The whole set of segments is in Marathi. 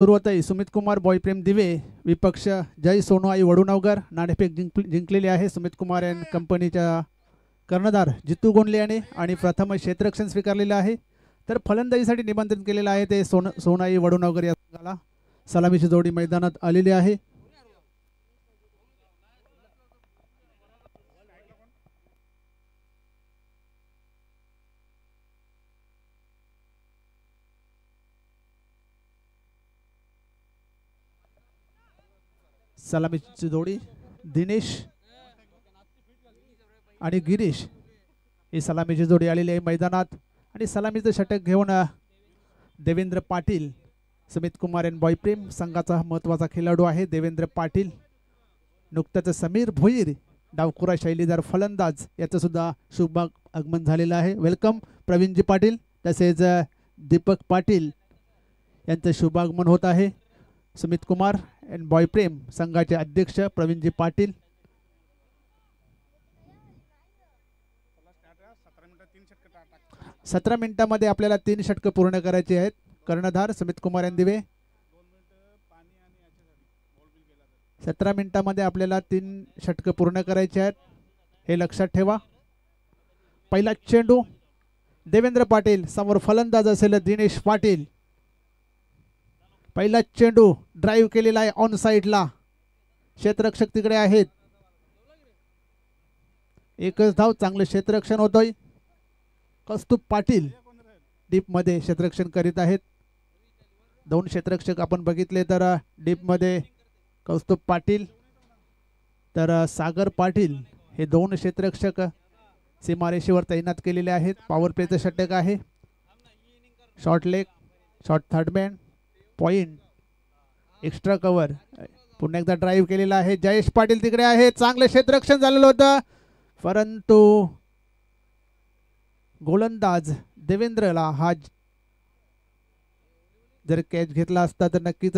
सुरुवात आहे. सुमित कुमार बॉयप्रेम दिवे विपक्ष जय सोनोई वडुनवगर नाणेफेक जिंकलेली आहे. सुमित कुमार अँड कंपनीच्या कर्णधार जितू गोंडले याने आणि प्रथम क्षेत्ररक्षण स्वीकारलेलं आहे. तर फलंदाजीसाठी निमंत्रित केलेलं आहे ते सोनाई वडुनवगर या संघाला. सलामीची जोडी मैदानात आलेली आहे. सलामीची जोडी दिनेश आणि गिरीश ही सलामीची जोडी आलेली आहे मैदानात. आणि सलामीचं षटक घेऊन देवेंद्र पाटील सुमित कुमार अँड बॉयप्रेम संघाचा महत्त्वाचा खेळाडू आहे. देवेंद्र पाटील नुकताच समीर भोईर डावखुरा शैलीदार फलंदाज याचं सुद्धा शुभ आगमन झालेलं आहे. वेलकम प्रवीणजी पाटील. तसेच दीपक पाटील यांचं शुभ आगमन होत आहे. सुमित कुमार अँड बॉयप्रेम संघाचे अध्यक्ष प्रवीणजी पाटील. 17 मिनिटांमध्ये आपल्याला 3 षटकं पूर्ण करायची आहेत. कर्णधार सुमित कुमार अँड दिवे. 17 मिनिटांमध्ये आपल्याला 3 षटकं पूर्ण करायची आहेत, हे लक्षात ठेवा. पहिला चेंडू देवेंद्र पाटील समोर फलंदाज असेल दिनेश पाटील. पहिला चेंडू ड्राईव्ह केलेला आहे ऑन साइडला. क्षेत्ररक्षक तिकडे आहेत. एकच धाव. चांगलं क्षेत्ररक्षण होतोय. कौस्तुभ पाटील डीप मध्ये क्षेत्ररक्षण करीत आहेत. 2 क्षेत्ररक्षक आपण बघितले तर डीप मध्ये कौस्तुभ पाटील तर सागर पाटील हे 2 क्षेत्ररक्षक सीमारेषेवर तैनात केलेले आहेत. पॉवर प्लेचं षटक आहे. Short leg, short third man, point, extra cover. पुन्हा एकदा ड्राईव्ह केलेला आहे. जयेश पाटील तिकडे आहे. चांगलं क्षेत्ररक्षण झालेलं होतं, परंतु गोलंदाज देवेंद्रला हा जर कॅच घेतला असता तर नक्कीच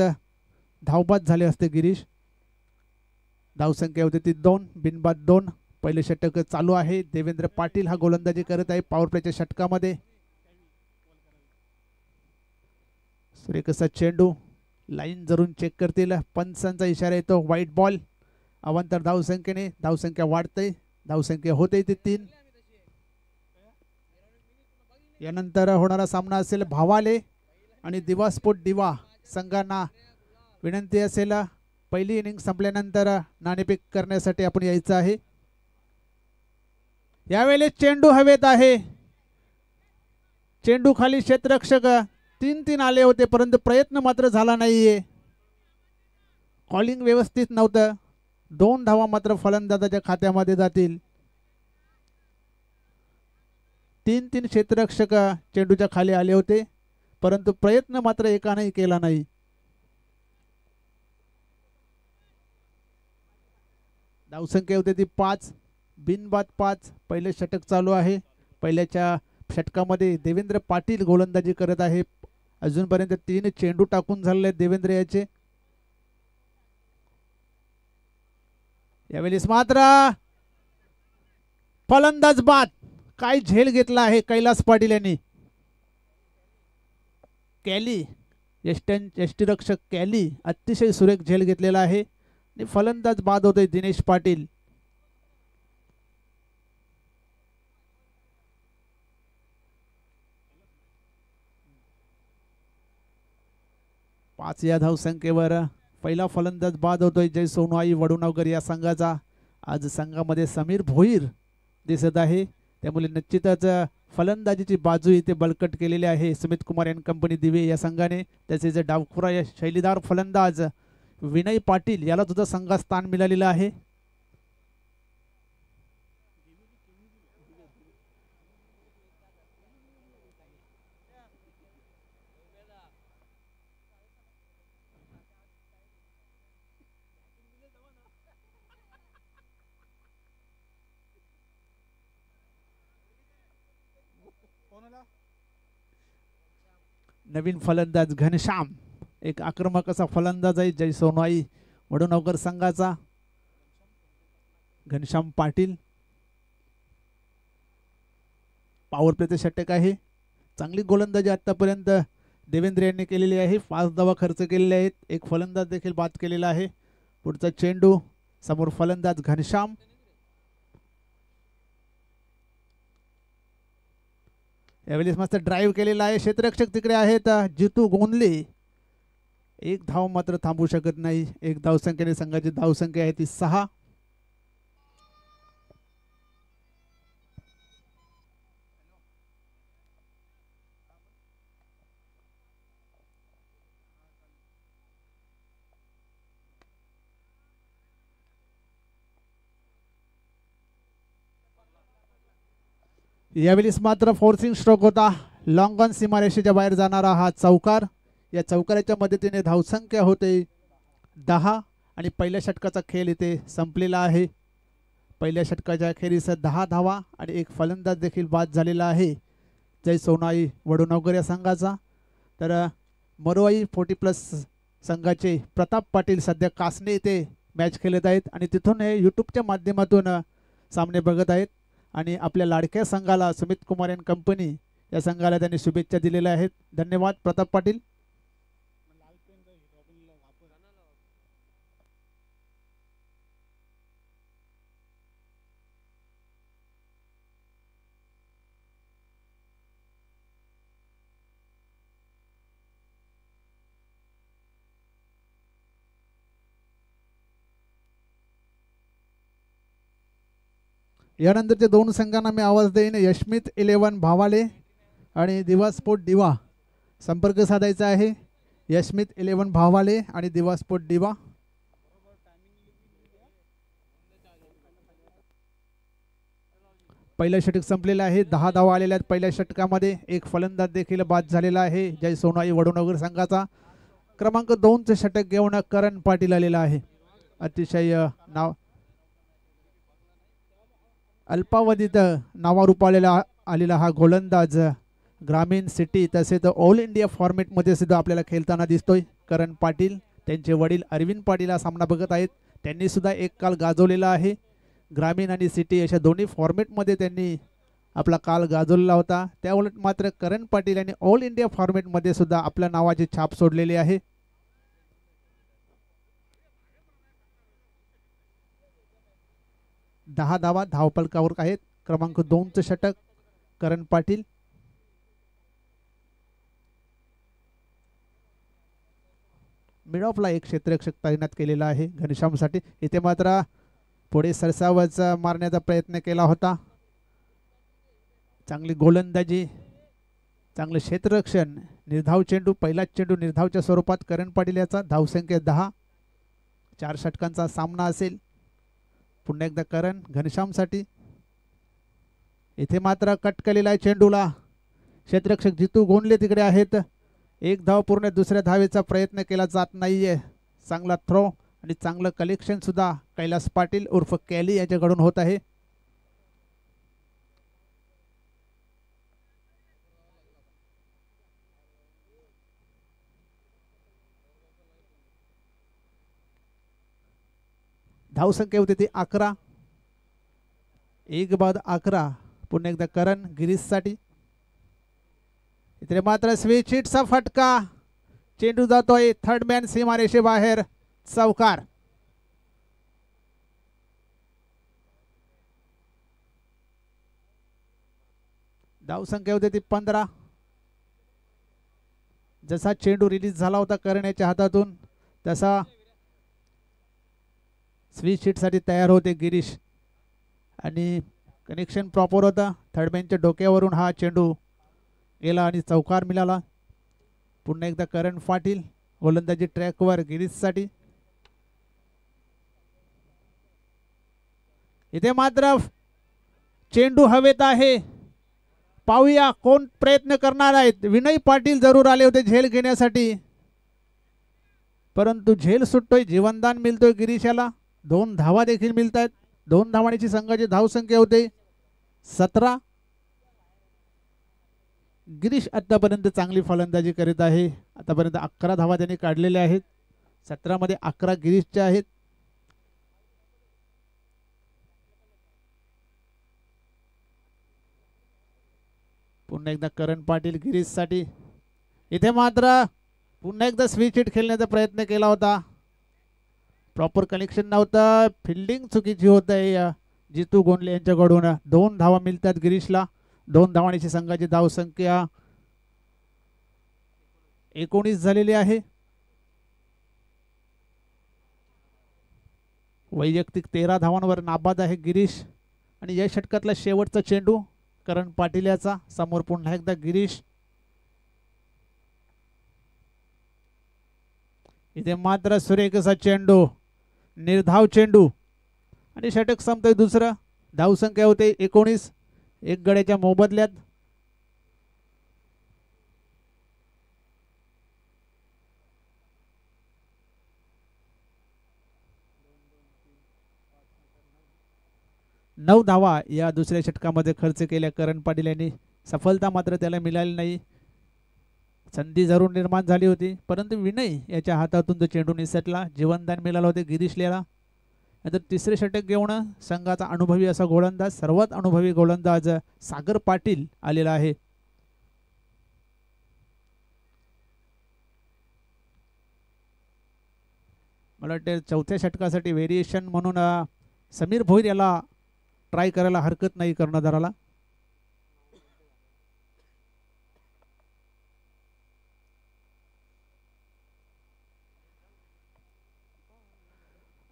धावबाद झाले असते गिरीश. धावसंख्या होती ती 2, बिनबाद 2. पहिले षटक चालू आहे. देवेंद्र पाटील हा गोलंदाजी करत आहे पॉवर प्लेच्या षटकामध्ये. सुरेखसा चेंडू लाईन जरून चेक करतील. पंचांचा इशारा येतो व्हाईट बॉल. अवांतर धावसंख्येने धावसंख्या वाढते. धावसंख्या होते ती 3. यानंतर होणारा सामना असेल भावाले आणि दिवा स्पोर्ट दिवा संघांना विनंती असेल पहिली इनिंग संपल्यानंतर नाणेफेक करण्यासाठी आपण यायचं आहे. यावेळेस चेंडू हवेत आहे. चेंडू खाली क्षेत्ररक्षक 3-3 आले होते, परंतु प्रयत्न मात्र झाला नाहीये. कॉलिंग व्यवस्थित नव्हतं. 2 धावा मात्र फलंदाजाच्या खात्यामध्ये जातील. 3-3 क्षेत्ररक्षक चेंडूच्या खाली आले होते, परंतु प्रयत्न मात्र एकानेही केला नाही. धावसंख्या होती ती 5, बिनबाद 5. पहिले षटक चालू आहे. पहिल्याच्या षटकामध्ये देवेंद्र पाटील गोलंदाजी करत आहे. अजूनपर्यंत 3 चेंडू टाकून झालेले देवेंद्र याचे. यावेळेस मात्र फलंदाज बाद. काय झेल घेतला आहे कैलास पाटील यांनी. कॅली यष्टीरक्षक कॅली अतिशय सुरेख झेल घेतलेला आहे आणि फलंदाज बाद होतोय दिनेश पाटील. पाच या धावसंख्येवर पहिला फलंदाज बाद होतोय जय सोनोई वडुनवगर या संघाचा. आज संघामध्ये समीर भोईर दिसत आहे, त्यामुळे निश्चितच फलंदाजीची बाजू इथे बळकट केलेली आहे सुमित कुमार अँड कंपनी दिवे या संघाने. तसेच डावखुरा या शैलीदार फलंदाज विनय पाटील याला सुद्धा संघात स्थान मिळालेलं आहे. नवीन फलंदाज घनश्याम, एक आक्रमक असा फलंदाज आहे जय सोनोई वडुनवगर संघाचा. घनश्याम पाटील पॉवर प्लेचे षटक आहे. चांगली गोलंदाजी आतापर्यंत देवेंद्र यांनी केलेली आहे. 5 धावा खर्च केलेले आहेत. एक फलंदाज देखील बाद केलेला आहे. पुढचा चेंडू समोर फलंदाज घनश्याम. यावेळेस मस्त ड्राईव्ह केलेला आहे. क्षेत्ररक्षक तिकडे आहेत जितू गोंदले. एक धाव मात्र थांबू शकत नाही. एक धावसंख्येने संघाची धावसंख्या आहे ती 6. यावेळेस मात्र फोर्सिंग स्ट्रोक होता. लॉंग ऑन सीमारेषेच्या बाहेर जाणारा हा चौकार. या चौकाराच्या मदतीने धावसंख्या होते 10 आणि पहिल्या षटकाचा खेळ इथे संपलेला आहे. पहिल्या षटकाच्या अखेरीस 10 धावा आणि एक फलंदाज देखील बाद झालेला आहे जय सोनाई वडूनगर या संघाचा. तर मरोई 40+ संघाचे प्रताप पाटील सध्या कासने इथे मॅच खेळत आहेत आणि तिथून हे यूट्यूबच्या माध्यमातून सामने बघत आहेत. आणि आपल्या लाडक्या संघाला सुमित कुमार अँड कंपनी या संघाला त्यांनी शुभेच्छा दिलेल्या आहेत. धन्यवाद प्रताप पाटील. यानंतरच्या 2 संघांना मी आवाज देईन. यशमित 11 भावाले आणि दिवा स्पोर्ट दिवा संपर्क साधायचा आहे. यशमित 11 भावाले आणि दिवा स्पोर्ट दिवा. पहिलं षटक संपलेलं आहे. 10 धावा आलेल्या आहेत पहिल्या षटकामध्ये. एक फलंदाज देखील बाद झालेला आहे जय सोनाई वडूनगर संघाचा. क्रमांक 2चे षटक घेऊन करण पाटील आलेला आहे. अतिशय नाव अल्पावधीत नावारूप आलेला हा गोलंदाज ग्रामीण सिटी तसेच ऑल इंडिया फॉर्मॅटमध्ये सुद्धा आपल्याला खेळताना दिसतोय. करण पाटील त्यांचे वडील अरविंद पाटील हा सामना बघत आहेत. त्यांनी सुद्धा एक काल गाजवलेला आहे. ग्रामीण आणि सिटी अशा दोन्ही फॉर्मॅटमध्ये त्यांनी आपला काल गाजवलेला होता. त्याउलट मात्र करण पाटील यांनी ऑल इंडिया फॉर्मॅटमध्ये सुद्धा आपल्या नावाची छाप सोडलेली आहे. दहा धावा धावपलकावर आहेत. क्रमांक 2चं षटक करण पाटील. मिड ऑफला एक क्षेत्ररक्षक तैनात केलेला आहे घनश्यामसाठी. इथे मात्र पुढे सरसावच मारण्याचा प्रयत्न केला होता. चांगली गोलंदाजी, चांगले क्षेत्ररक्षण, निर्धाव चेंडू, पहिलाच चेंडू निर्धावच्या स्वरूपात. करण पाटील याचा धावसंख्या 10. 4 षटकांचा सामना असेल. पुन्हा एकदा करण घनश्यामसाठी. इथे मात्र कट केलेला आहे चेंडूला. क्षेत्ररक्षक जितू गोंदले तिकडे आहेत. एक धाव पूर्ण, दुसऱ्या धावेचा प्रयत्न केला जात नाहीये. चांगला थ्रो आणि चांगलं कलेक्शन सुद्धा कैलास पाटील उर्फ कॅली याच्याकडून होत आहे. धावसंख्या होती ती 11. 1 बाद 11. पुन्हा एकदा करण गिरीशसाठी. इथे मात्र स्विच हिटचा फटका. चेंडू जातोय थर्ड मॅन सीमारेषे बाहेर. चौकार. धावसंख्या होती ती 15. जसा चेंडू रिलीज झाला होता करण्याच्या हातातून तसा स्विच हिटसाठी तयार होते गिरीश आणि कनेक्शन प्रॉपर होता. थर्डमॅनच्या डोक्यावरून हा चेंडू गेला आणि चौकार मिळाला. पुन्हा एकदा करण पाटील गोलंदाजी ट्रॅकवर गिरीशसाठी. इथे मात्र चेंडू हवेत आहे. पाहूया कोण प्रयत्न करणार आहेत. विनय पाटील जरूर आले होते झेल घेण्यासाठी, परंतु झेल सुटतोय. जीवनदान मिळतोय गिरीशाला. 2 धावा देखील मिळत आहेत. 2 धावांची संघाची धावसंख्या होते 17. गिरीश आतापर्यंत चांगली फलंदाजी करीत आहे. आतापर्यंत 11 धावा त्यांनी काढलेल्या आहेत. 17 मध्ये 11 गिरीशच्या आहेत. पुन्हा एकदा करण पाटील गिरीशसाठी. इथे मात्र पुन्हा एकदा स्विच हिट खेळण्याचा प्रयत्न केला होता, प्रॉपर कनेक्शन नव्हतं, फिल्डिंग चुकीची होत आहे जितू गोंडले यांच्याकडून. 2 धावा मिळतात गिरीशला. 2 धावांची संघाची धावसंख्या 19 झालेली आहे. वैयक्तिक 13 धावांवर नाबाद आहे गिरीश. आणि या षटकातला शेवटचा चेंडू करण पाटील याचा. समोर पुन्हा एकदा गिरीश. इथे मात्र सुरेख असा चेंडू, निर्धाव चेंडू आणि षटक संपतोय दुसरं. धावसंख्या होते 19, 1 गड्याच्या मोबदल्यात. नऊ धावा या दुसऱ्या षटकामध्ये खर्च केल्या करण पाटील यांनी. सफलता मात्र त्याला मिळाली नाही. संधी जरूर निर्माण झाली होती, परंतु विनय याच्या हातातून तो चेंडू निसटला. जीवनदान मिळालं होते गिरीशला. नंतर तिसरे षटक घेऊन संघाचा अनुभवी असा गोलंदाज, सर्वात अनुभवी गोलंदाज सागर पाटील आलेला आहे. मला वाटतं चौथ्या षटकासाठी व्हेरिएशन म्हणून समीर भोईर याला ट्राय करायला हरकत नाही कर्णधाराला.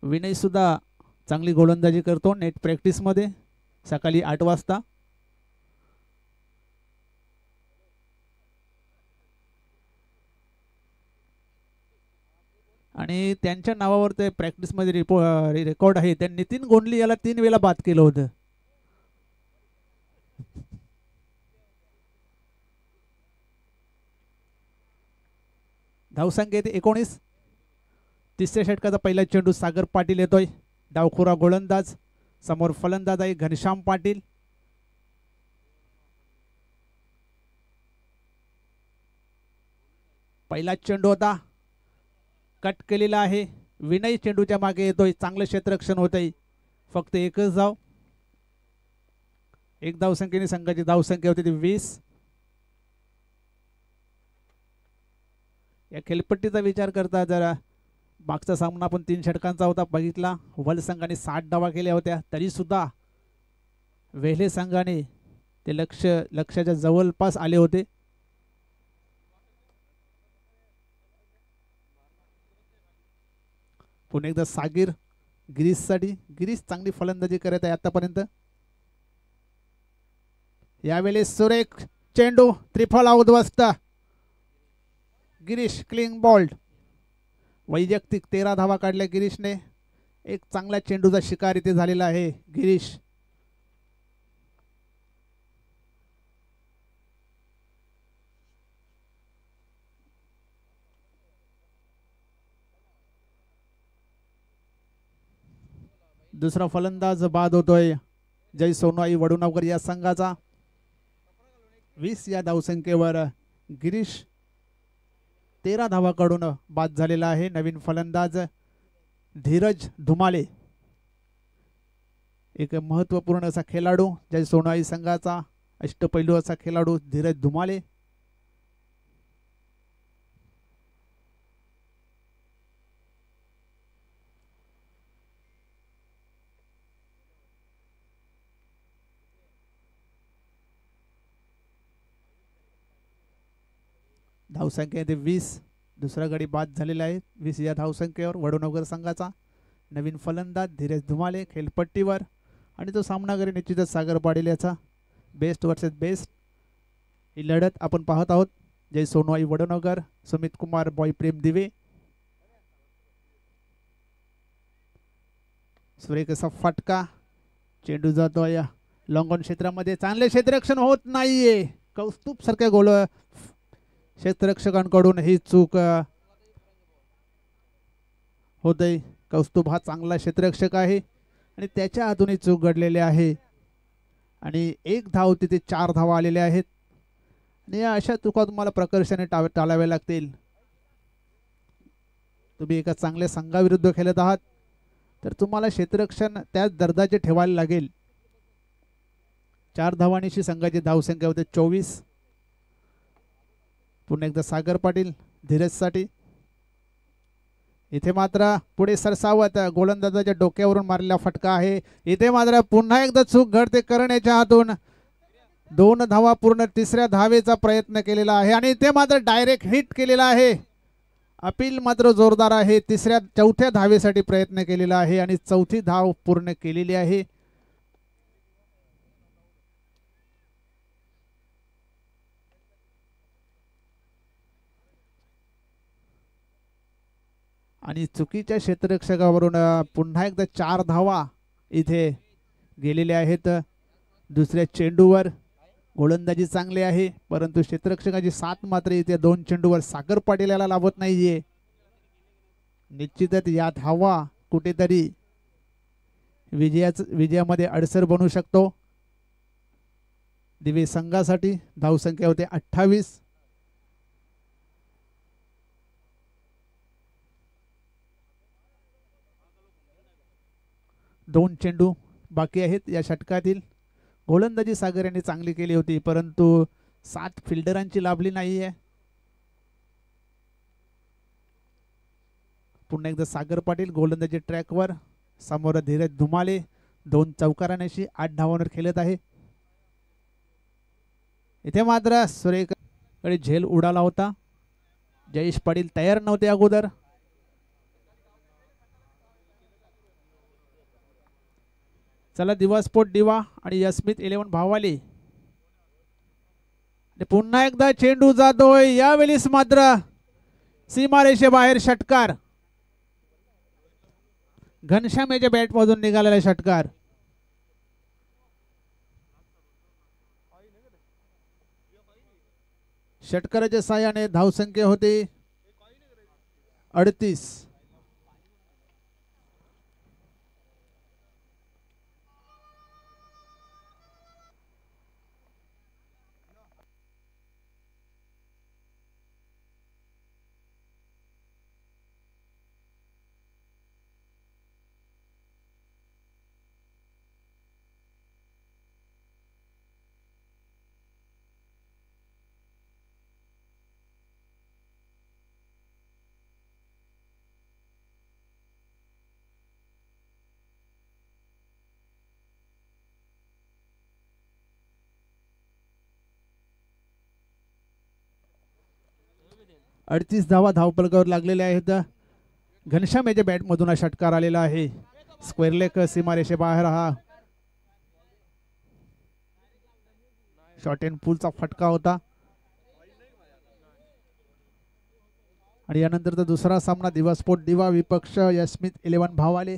विनय सुद्धा चांगली गोलंदाजी करतो नेट प्रॅक्टिस मध्ये सकाळी 8 वाजता. आणि त्यांच्या नावावर ते प्रॅक्टिस मध्ये रेकॉर्ड आहे. त्या नितीन गोंडली याला 3 वेळा बाद केलं होतं. धावसंख्या येते 19. तिसऱ्या षटकाचा पहिला चेंडू सागर पाटील येतोय. डावखुरा गोलंदाज. समोर फलंदाज आहे घनश्याम पाटील. पहिला चेंडू होता, कट केलेला आहे. विनय चेंडूच्या मागे येतोय. चांगलं क्षेत्ररक्षण होतंय. फक्त एकच धाव. 1 धावसंख्येने संघाची धावसंख्या होती ती 20. या खेळपट्टीचा विचार करता जरा मागचा सामना पण 3 षटकांचा होता बघितला. वल संघाने 60 धावा केल्या होत्या, तरी सुद्धा वेल्हे संघाने ते लक्ष्याच्या जवळपास आले होते. पुन्हा एकदा सागिर गिरीशसाठी. गिरीश चांगली फलंदाजी करत आहे आतापर्यंत. यावेळेस सुरेख चेंडू, त्रिफला उद्ध्वस्त. Girish clean bowled. वैयक्तिक 13 धावा काढल्या गिरीशने. एक चांगला चेंडूचा शिकार इथे झालेला आहे गिरीश. दुसरा फलंदाज बाद होतोय जय सोनवाई वडुनगर या संघाचा. 20 या धावसंख्येवर गिरीश 13 धावा काढून बाद झालेला आहे. नवीन फलंदाज धीरज धुमाले, एक महत्त्वपूर्ण असा खेळाडू जय सोनवाई संघाचा, अष्टपैलू असा खेळाडू धीरज धुमाले. धावसंख्या येते 20. दुसरा गडी बाद झालेला आहे 20 या धावसंख्येवर वडोनगर संघाचा. नवीन फलंदाज धीरज धुमाले खेळपट्टीवर. आणि तो सामनागरी निश्चितच सागर पाटील याचा. बेस्ट वर्सेस बेस्ट ही लढत आपण पाहत आहोत. जय सोनवाई वडोनगर, सुमित कुमार बॉयप्रेम दिवे. सुरेख असा फटका, चेंडू जातो या लॉंगॉन क्षेत्रामध्ये. चांगले क्षेत्ररक्षण होत नाहीये. कौस्तुभ सारख्या गोल क्षेत्ररक्षकांकडून ही चूक होते. कौस्तुभ हा चांगला क्षेत्ररक्षक आहे आणि त्याच्या हातून ही चूक घडलेली आहे. आणि 1 धाव तिथे 4 धावा आलेल्या आहेत. आणि अशा चुका तुम्हाला प्रकर्षाने टाळाव्या लागतील. तुम्ही एका चांगल्या संघाविरुद्ध खेळत आहात तर तुम्हाला क्षेत्ररक्षण त्याच दर्जाचे ठेवायला लागेल. 4 धावांची संघाची धावसंख्या होते 24. पुन्हा एकदा सागर पाटील धीरजसाठी. इथे मात्र पुढे सरसावत गोलंदाजाच्या डोक्यावरून मारलेला फटका आहे. इथे मात्र पुन्हा एकदा चूक घडते करण्याच्या हातून. 2 धावा पूर्ण, तिसऱ्या धावेचा प्रयत्न केलेला आहे आणि इथे मात्र डायरेक्ट हिट केलेला आहे. अपील मात्र जोरदार आहे. चौथ्या धावेसाठी प्रयत्न केलेला आहे आणि चौथी धाव पूर्ण केलेली आहे. आणि चुकीच्या क्षेत्ररक्षकावरून पुन्हा एकदा 4 धावा इथे गेलेल्या आहेत. दुसऱ्या चेंडूवर गोलंदाजी चांगली आहे, परंतु क्षेत्ररक्षकाची साथ मात्र इथे 2 चेंडूवर सागर पाटील याला लाभत नाहीये. निश्चितच या धावा कुठेतरी विजयामध्ये अडसर बनू शकतो. दिवे संघासाठी धावसंख्या होते 28. दोन चेंडू बाकी आहेत या षटकातील. गोलंदाजी सागर यांनी चांगली केली होती, परंतु 7 फिल्डरांची लाभली नाहीये. पुन्हा एकदा सागर पाटील गोलंदाजी ट्रॅकवर, समोर धीरज धुमाले 2 चौकारांशी 8 धावांवर खेळत आहे. इथे मात्र सुरेखकडे झेल उडाला होता. जयेश पाटील तयार नव्हते अगोदर. चला दिवा स्पोर्ट दिवा आणि यस्मित 11 भावाले. पुन्हा एकदा चेंडू जातोय, यावेळेस मात्र सीमारेषे बाहेर षटकार. घनश्याम याच्या बॅट मधून निघालेला षटकार. षटकाराच्या साहाय्याने धावसंख्या होती 38. धावा धावफलकावर लागलेल्या आहेत. घनश्याम याच्या बॅट मधून हा षटकार आलेला आहे. स्क्वेअर लेग सीमारेषे बाहेर हा शॉर्ट एंड पुलचा फटका होता. आणि यानंतरचा दुसरा सामना दिवा स्पोर्ट दिवा विपक्ष यस्मित 11 भावाले.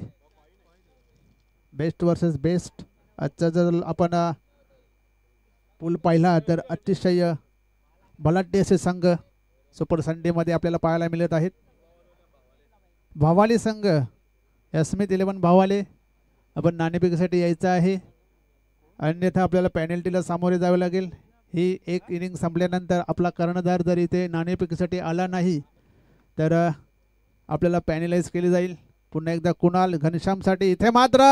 Best versus best. आजचा जर आपण पूल पाहिला तर अतिशय बलाढ्य असे संघ सुपर संडे मध्ये आपल्याला पाहायला मिळत आहेत. भावाले संघ यस्मित 11 भावाले, आपण नाणेफेकीसाठी यायचं आहे, अन्यथा आपल्याला पेनल्टीला सामोरे जावे लागेल. ही एक इनिंग संपल्यानंतर आपला कर्णधार जर इथे नाणेफेकीसाठी आला नाही तर आपल्याला पॅनलाइज केली जाईल. पुन्हा एकदा कुणाल घनश्यामसाठी. इथे मात्र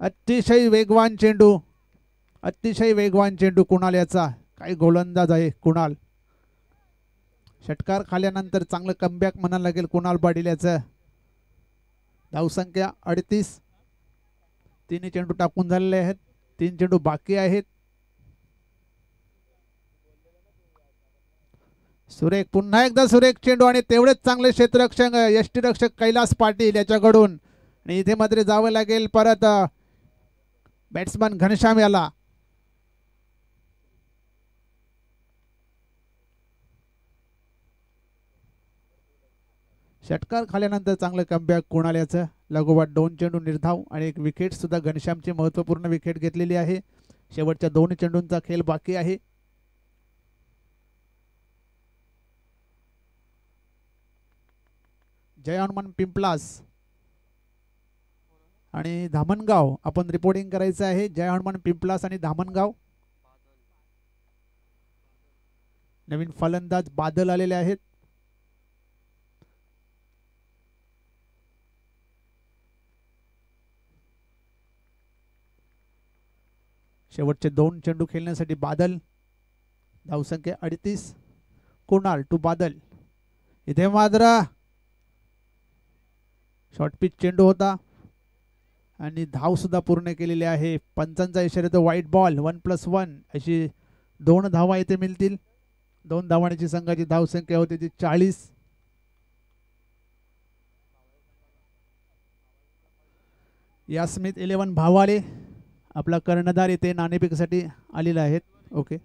अतिशय वेगवान चेंडू, अतिशय वेगवान चेंडू कुणाल याचा. काही गोलंदाज आहे कुणाल. षटकार खाल्यानंतर चांगलं कमबॅक म्हणायला लागेल कुणाल पाटील याचं. धावसंख्या 38. 3 चेंडू टाकून झालेले आहेत, 3 चेंडू बाकी आहेत. सुरेख, पुन्हा एकदा सुरेख चेंडू आणि तेवढेच चांगले क्षेत्ररक्षक यष्टीरक्षक कैलास पाटील याच्याकडून. आणि इथे मात्र जावं लागेल परत बॅट्समन घनश्याम याला. षटकार खाल्यानंतर चांगलं कमबॅक कुणाल याचं. लगोपाठ 2 चेंडू निर्धाव आणि एक विकेट सुद्धा घनश्यामची महत्त्वपूर्ण विकेट घेतलेली आहे. शेवटच्या 2 चेंडूंचा खेळ बाकी आहे. जय हनुमान पिंपलास आणि धामणगाव आपण रिपोर्टिंग करायचं आहे. जय हनुमान पिंपलास आणि धामणगाव. नवीन फलंदाज बादल आलेले आहेत. शेवटचे 2 चेंडू खेळण्यासाठी बादल. धावसंख्या 38. कुणाल टू बादल. इथे मात्र शॉर्ट पिच चेंडू होता आणि धाव सुद्धा पूर्ण केलेली आहे. पंचांचा इशारा तो व्हाईट बॉल 1+1 अशी 2 धावा इथे मिळतील. 2 धावांची संघाची धावसंख्या होती ती 40. यास्मित 11 भावाले आपला कर्णधार इथे नाणेफेकीसाठी आलेला आहेत. ओके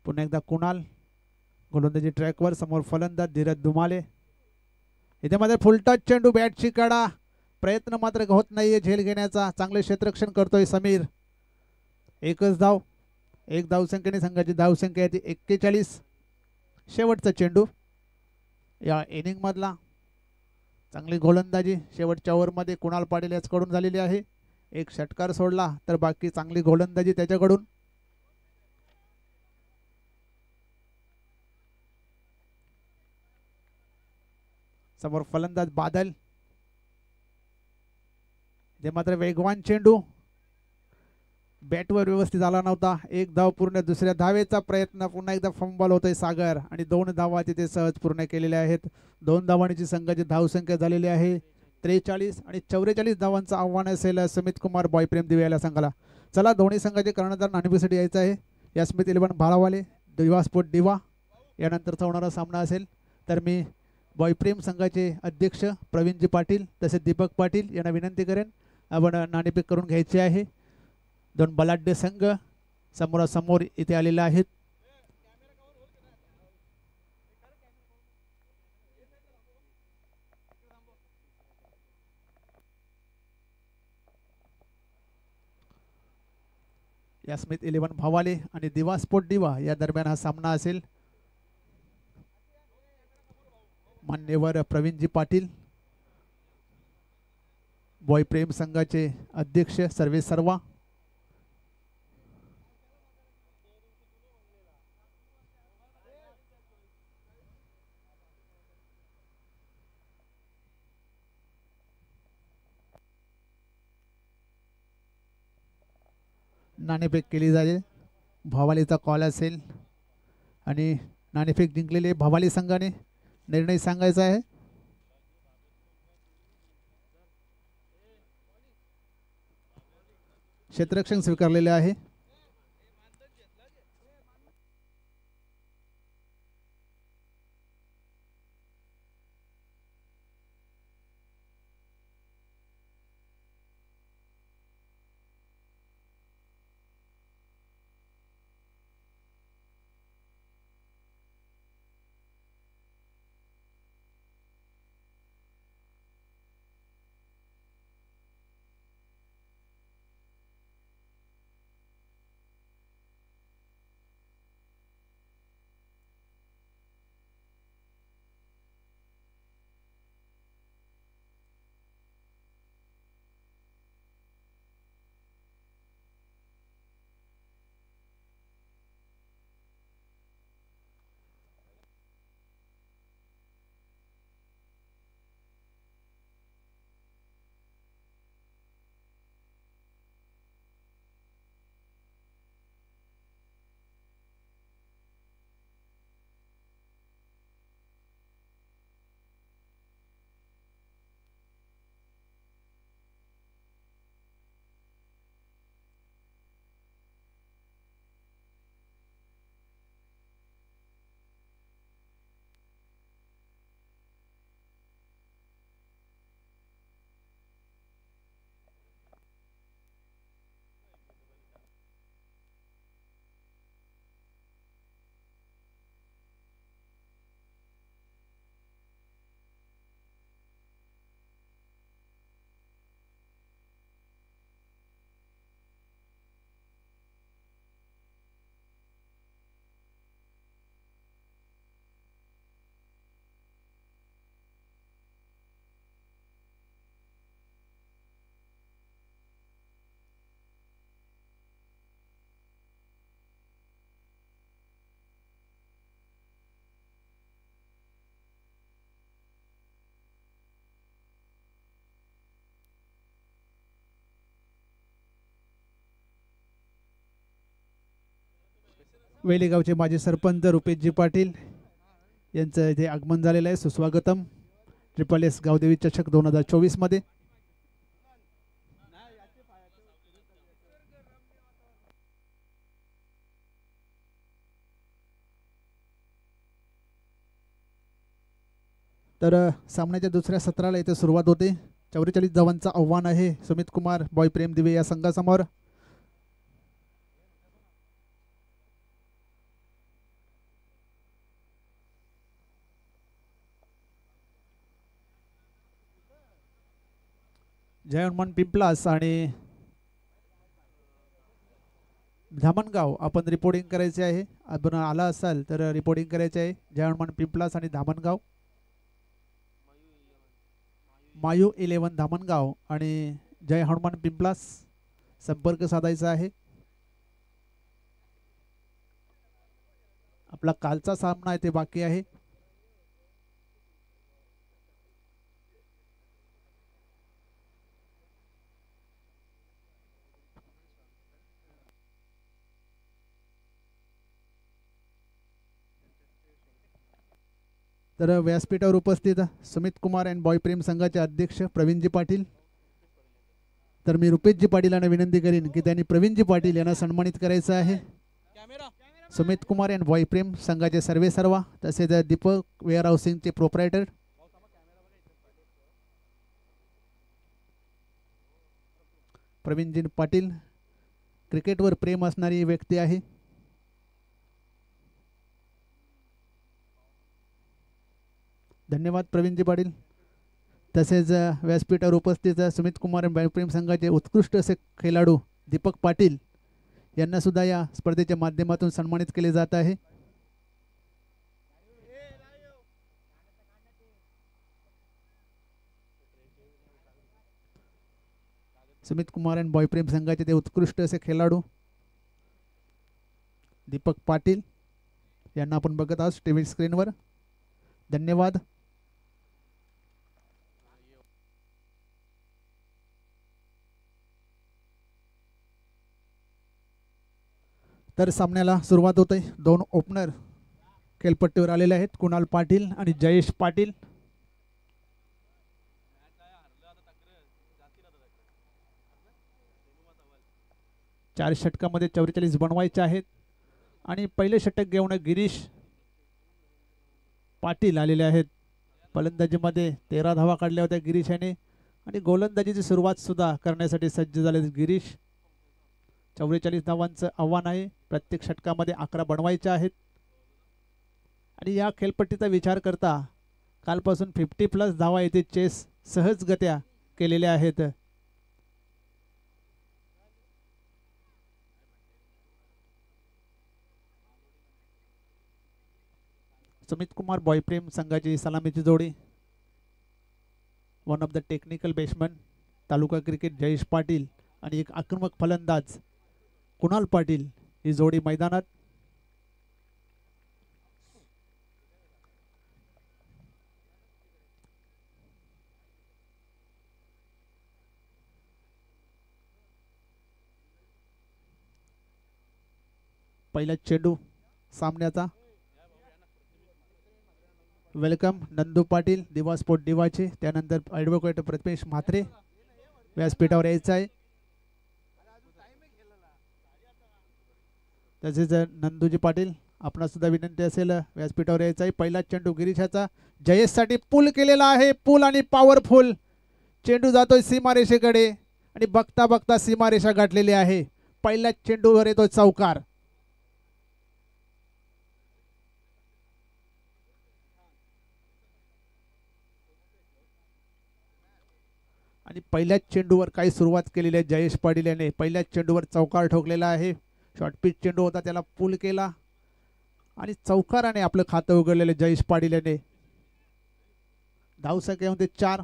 पुन्हा एकदा कुणाल गोलंदाजी ट्रॅकवर. समोर फलंदाज धीरज दुमाले. इथे मध्ये फुलटच चेंडू बॅटची कडा. प्रयत्न मात्र होत नाहीये झेल घेण्याचा. चांगले क्षेत्ररक्षण करतोय समीर. एकच धाव. एक धावसंख्येने संघाची धावसंख्या आहे ती 41. शेवटचा चेंडू या इनिंग मधला. चांगली गोलंदाजी शेवटच्या ओव्हरमध्ये कुणाल पाटील याचकडून झालेली आहे. एक षटकार सोडला तर बाकी चांगली गोलंदाजी त्याच्याकडून. समोर फलंदाज बादल. जे मात्र वेगवान चेंडू बॅटवर व्यवस्थित आला नव्हता. एक धाव पूर्ण. दुसऱ्या धावेचा प्रयत्न. पुन्हा एकदा फंबल होतोय सागर आणि 2 धावा तिथे सहज पूर्ण केलेल्या आहेत. 2 धावांची संघाची धावसंख्या झालेली आहे 43 आणि 44 धावांचं आव्हान असेल समित कुमार बॉयप्रेम दिवे याला संघाला. चला दोन्ही संघाचे कर्णधार नाणेफेकीसाठी यायचं आहे. यास्मित 11 भालावाले दिवा स्पोर्ट दिवा यानंतरचा होणारा सामना असेल. तर मी बॉयप्रेम संघाचे अध्यक्ष प्रवीणजी पाटील तसेच दीपक पाटील यांना विनंती करेन आपण नाणेफेक करून घ्यायचे आहे. 2 बलाढ्य संघ समोरासमोर इथे आलेले आहेत. यास्मित 11 भावाले आणि दिवा स्पोर्ट दिवा या दरम्यान हा सामना असेल. मान्यवर प्रवीणजी पाटील बॉयप्रेम संघाचे अध्यक्ष सर्वे सर्वा. नाणेफेक केली जाईल. भावालीचा कॉल असेल आणि नाणेफेक जिंकलेले भावाली संघाने निर्णय सांगायचा आहे. क्षेत्ररक्षण स्वीकारलेले आहे. वेलेगावचे माजी सरपंच रुपेशजी पाटील यांचं इथे आगमन झालेलं आहे. सुस्वागतम. ट्रिपल एस गावदेवी चषक 2024 मध्ये. तर सामन्याच्या दुसऱ्या सत्राला इथे सुरुवात होते. 44 धावांचं आव्हान आहे सुमित कुमार बॉय प्रेम दिवे या संघासमोर. जय हनुमान पिंपलास आणि धामणगाव आपण रिपोर्टिंग करायचे आहे. आपण आला असाल तर रिपोर्टिंग करायचे आहे. जय हनुमान पिंपलास आणि धामणगाव. मायू 11 धामणगाव आणि जय हनुमान पिंपलास संपर्क साधायचा आहे. आपला कालचा सामना आहे ते बाकी आहे. तर व्यासपीठावर उपस्थित सुमित कुमार अँड बॉय प्रेम संघाचे अध्यक्ष प्रवीणजी पाटील. तर मी रुपेशजी पाटीलांना विनंती करीन की त्यांनी प्रवीणजी पाटील यांना सन्मानित करायचं आहे. सुमित कुमार अँड बॉय प्रेम संघाचे सर्वेसर्वा तसेच दीपक वेअर हाऊसिंगचे प्रोप्रायटर प्रवीणजी पाटील क्रिकेटवर प्रेम असणारी व्यक्ती आहे. धन्यवाद प्रवीणजी पाटील. तसेच व्यासपीठावर उपस्थित सुमित कुमार आणि प्रेम संघाचे उत्कृष्ट असे खेळाडू दीपक पाटील यांना सुद्धा या स्पर्धेच्या माध्यमातून सन्मानित केले जात आहे. सुमित कुमार आणि बॉय प्रेम संघाचे ते उत्कृष्ट असे खेळाडू दीपक पाटील यांना आपण बघत आहोत टीव्ही स्क्रीनवर. धन्यवाद. तर सामन्याला सुरुवात होते. दोन ओपनर खेळपट्टीवर आलेले आहेत कुणाल पाटील आणि जयेश पाटील. चार षटकामध्ये 44 बनवायचे आहेत आणि पहिले षटक घेऊन गिरीश पाटील आलेले आहेत. फलंदाजीमध्ये 13 धावा काढल्या होत्या गिरीश याने आणि गोलंदाजीची सुरुवात सुद्धा करण्यासाठी सज्ज झाले गिरीश. 44 धावांचं आव्हान आहे. प्रत्येक षटकामध्ये 11 बनवायचे आहेत आणि या खेळपट्टीचा विचार करता कालपासून 50+ धावा येथे चेस सहजगत्या केलेल्या आहेत. सुमित कुमार बॉय प्रेम संघाची सलामीची जोडी. One of the technical batsman taluka cricket Jayesh Patil आणि एक आक्रमक फलंदाज कुणाल पाटील ही जोडी मैदानात. पहिला चेंडू सामन्याचा. वेलकम नंदू पाटील दिवा स्पोर्ट दिवाचे. त्यानंतर ॲडव्होकेट प्रथमेश म्हात्रे व्यासपीठावर यायचं आहे. तसेच नंदूजी पाटील आपणा सुद्धा विनंती असेल व्यासपीठावर यायचं आहे. पहिला चेंडू गिरीशाचा जयेशसाठी पूल केलेला आहे. पूल आणि पॉवरफुल चेंडू जातोय सीमारेषेकडे आणि बघता बघता सीमारेषा गाठलेली आहे. पहिल्या चेंडूवर येतो चौकार. आणि पहिल्याच चेंडूवर काही सुरुवात केलेली आहे जयेश पाटील याने. पहिल्याच चेंडूवर चौकार ठोकलेला आहे. शॉर्ट पिच चेंडू होता त्याला पूल केला आणि चौकाराने आपलं खातं उघडलेलं जयेश पाटील याने. धावसंख्येमध्ये 4.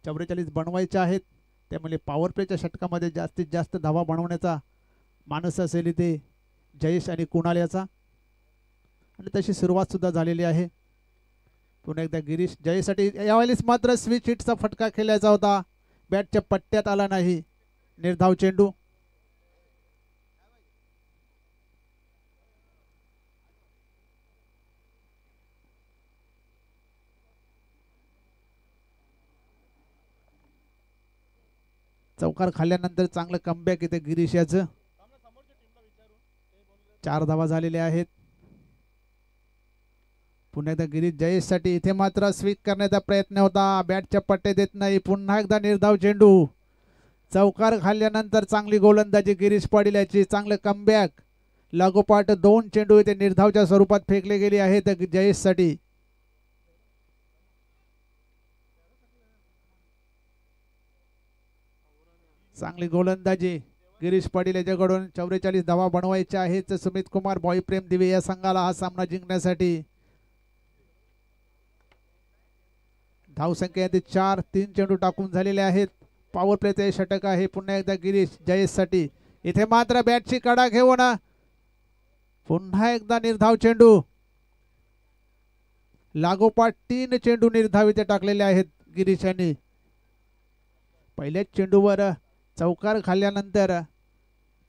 44 बनवायचे आहेत. त्यामुळे पॉवर प्लेच्या षटकामध्ये जास्तीत जास्त धावा बनवण्याचा मानस असेल इथे जयेश आणि कुणाल याचा आणि तशी सुरुवात सुद्धा झालेली आहे. पुन्हा एकदा गिरीश जयेशसाठी यावेळेस मात्र स्विच हिटचा फटका खेळायचा होता. बॅटच्या पट्ट्यात आला नाही. निर्धाव चेंडू. चौकार खाल्ल्यानंतर चांगलं कमबॅक इथे गिरीश याचं. 4 धावा झालेल्या आहेत. पुन्हा एकदा गिरीश जयेशसाठी. इथे मात्र स्वीप करण्याचा प्रयत्न होता, बॅटच्या पट्टे देत नाही. पुन्हा एकदा निर्धाव चेंडू. चौकार खाल्ल्यानंतर चांगली गोलंदाजी गिरीश पाटील याची. चांगलं कमबॅक. लागोपाठ 2 चेंडू इथे निर्धावच्या स्वरूपात फेकले गेले आहेत जयेशसाठी. चांगली गोलंदाजी गिरीश पाटील याच्याकडून. 44 धावा बनवायच्या आहेत सुमित कुमार बॉयप्रेम दिवे या संघाला हा सामना जिंकण्यासाठी. धावसंख्या 4. 3 चेंडू टाकून झालेले आहेत. पॉवर प्लेचे षटक आहे पुन्हा एकदा गिरीश जयेशसाठी. इथे मात्र बॅटची कडा घेऊन पुन्हा एकदा निर्धाव चेंडू. लागोपाठ 3 चेंडू निर्धाव इथे टाकलेले आहेत गिरीश यांनी. पहिल्याच चेंडूवर चौकार खाल्ल्यानंतर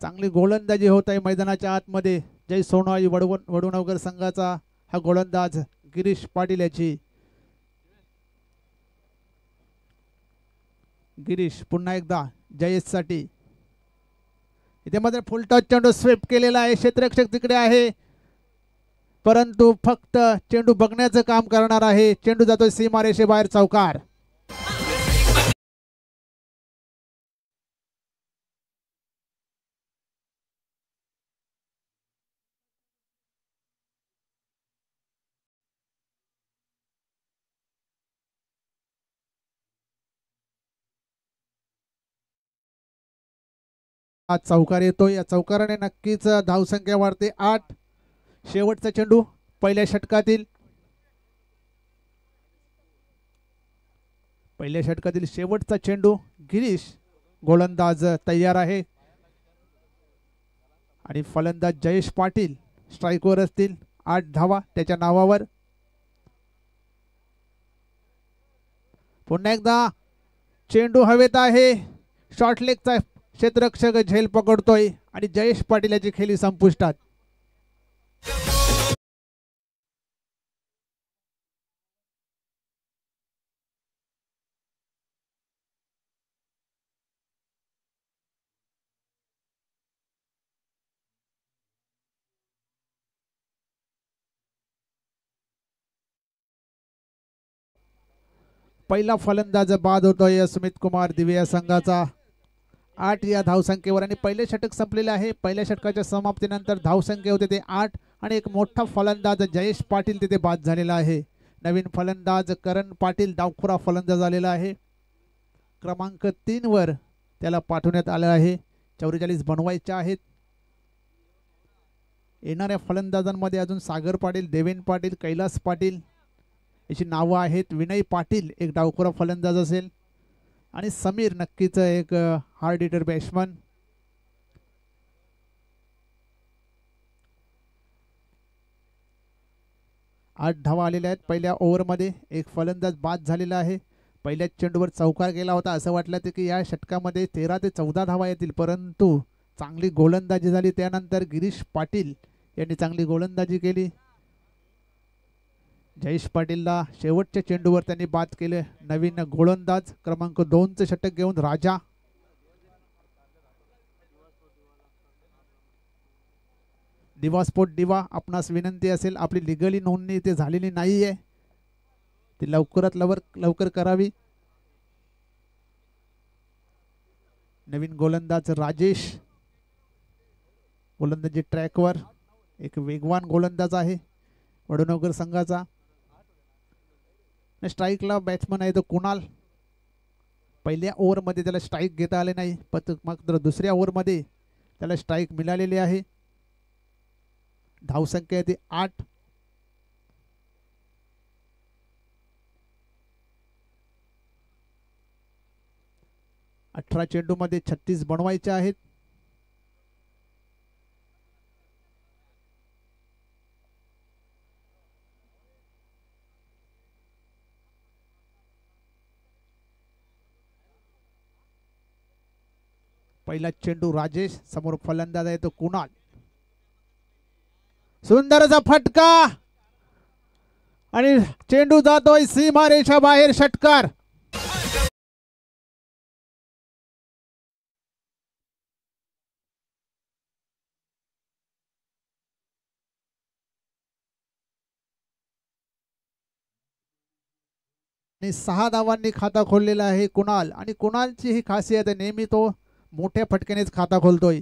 चांगली गोलंदाजी होत आहे मैदानाच्या आतमध्ये. जय सोनाई वडवणकर संघाचा हा गोलंदाज गिरीश पाटील याची. गिरीश पुन्हा एकदा जयेशसाठी. इथे मात्र फुल टच चेंडू स्वीप केलेला आहे. क्षेत्ररक्षक तिकडे आहे परंतु फक्त चेंडू बघण्याचं काम करणार आहे. चेंडू जातोय सीमारेषेबाहेर. चौकार. आज चौकार येतोय. या चौकाराने नक्कीच धावसंख्या वाढते. 8. शेवटचा चेंडू पहिल्या षटकातील. शेवटचा चेंडू. गिरीश गोलंदाज तयार आहे आणि फलंदाज जयेश पाटील स्ट्राईकवर असतील. 8 धावा त्याच्या नावावर. पुन्हा एकदा चेंडू हवेत आहे. शॉर्ट लेगचा क्षेत्ररक्षक झेल पकडतोय आणि जयेश पाटील याची खेळी संपुष्टात. पहिला फलंदाज बाद होतोय सुमित कुमार दिवे या संघाचा. 8 या धावसंख्येवर आणि पहिले षटक संपलेले आहे. पहिल्या षटकाच्या समाप्तीनंतर धावसंख्या होते ते 8 आणि एक मोठा फलंदाज जयेश पाटील तिथे बाद झालेला आहे. नवीन फलंदाज करण पाटील डावखुरा फलंदाज आलेला आहे. क्रमांक 3 वर त्याला पाठवण्यात आलं आहे. 44 बनवायच्या आहेत. येणाऱ्या फलंदाजांमध्ये अजून सागर पाटील, देवेन पाटील, कैलास पाटील याची नावं आहेत. विनय पाटील एक डावखुरा फलंदाज असेल आणि समीर नक्कीच एक हार्ड हिटर बॅट्समन. आठ धावा आलेल्या आहेत पहिल्या ओव्हरमध्ये. एक फलंदाज बाद झालेला आहे. पहिल्याच चेंडूवर चौकार गेला होता. असं वाटलं होतं की या षटकामध्ये 13 ते 14 धावा येतील परंतु चांगली गोलंदाजी झाली. त्यानंतर गिरीश पाटील यांनी चांगली गोलंदाजी केली. जयेश पाटीलला शेवटच्या चेंडूवर त्यांनी बाद केले. नवीन गोलंदाज क्रमांक 2चं षटक घेऊन राजा. दिवा स्पोर्ट दिवा आपणास विनंती असेल आपली लिगली नोंदणी इथे झालेली नाहीये ती लवकरात लवकर करावी. नवीन गोलंदाज राजेश गोलंदाजी ट्रॅकवर. एक वेगवान गोलंदाज आहे वडनगर संघाचा. स्ट्राईकला बॅट्समन आहे तो कुणाल. पहिल्या ओव्हरमध्ये त्याला स्ट्राईक घेता आले नाही मात्र दुसऱ्या ओव्हरमध्ये त्याला स्ट्राईक मिळालेली आहे. धावसंख्या आहे ती 8. अठरा चेंडूमध्ये 36 बनवायचे आहेत. पहिला चेंडू राजेश. समोर फलंदाज आहे तो कुणाल. सुंदरचा फटका आणि चेंडू जातोय सीमारेषा बाहेर. षटकार. आणि 6 धावांनी खाता खोललेला आहे कुणाल. आणि कुणालची ही खासियत आहे, नेहमी तो मोठ्या फटक्यानेच खाता खोलतोय.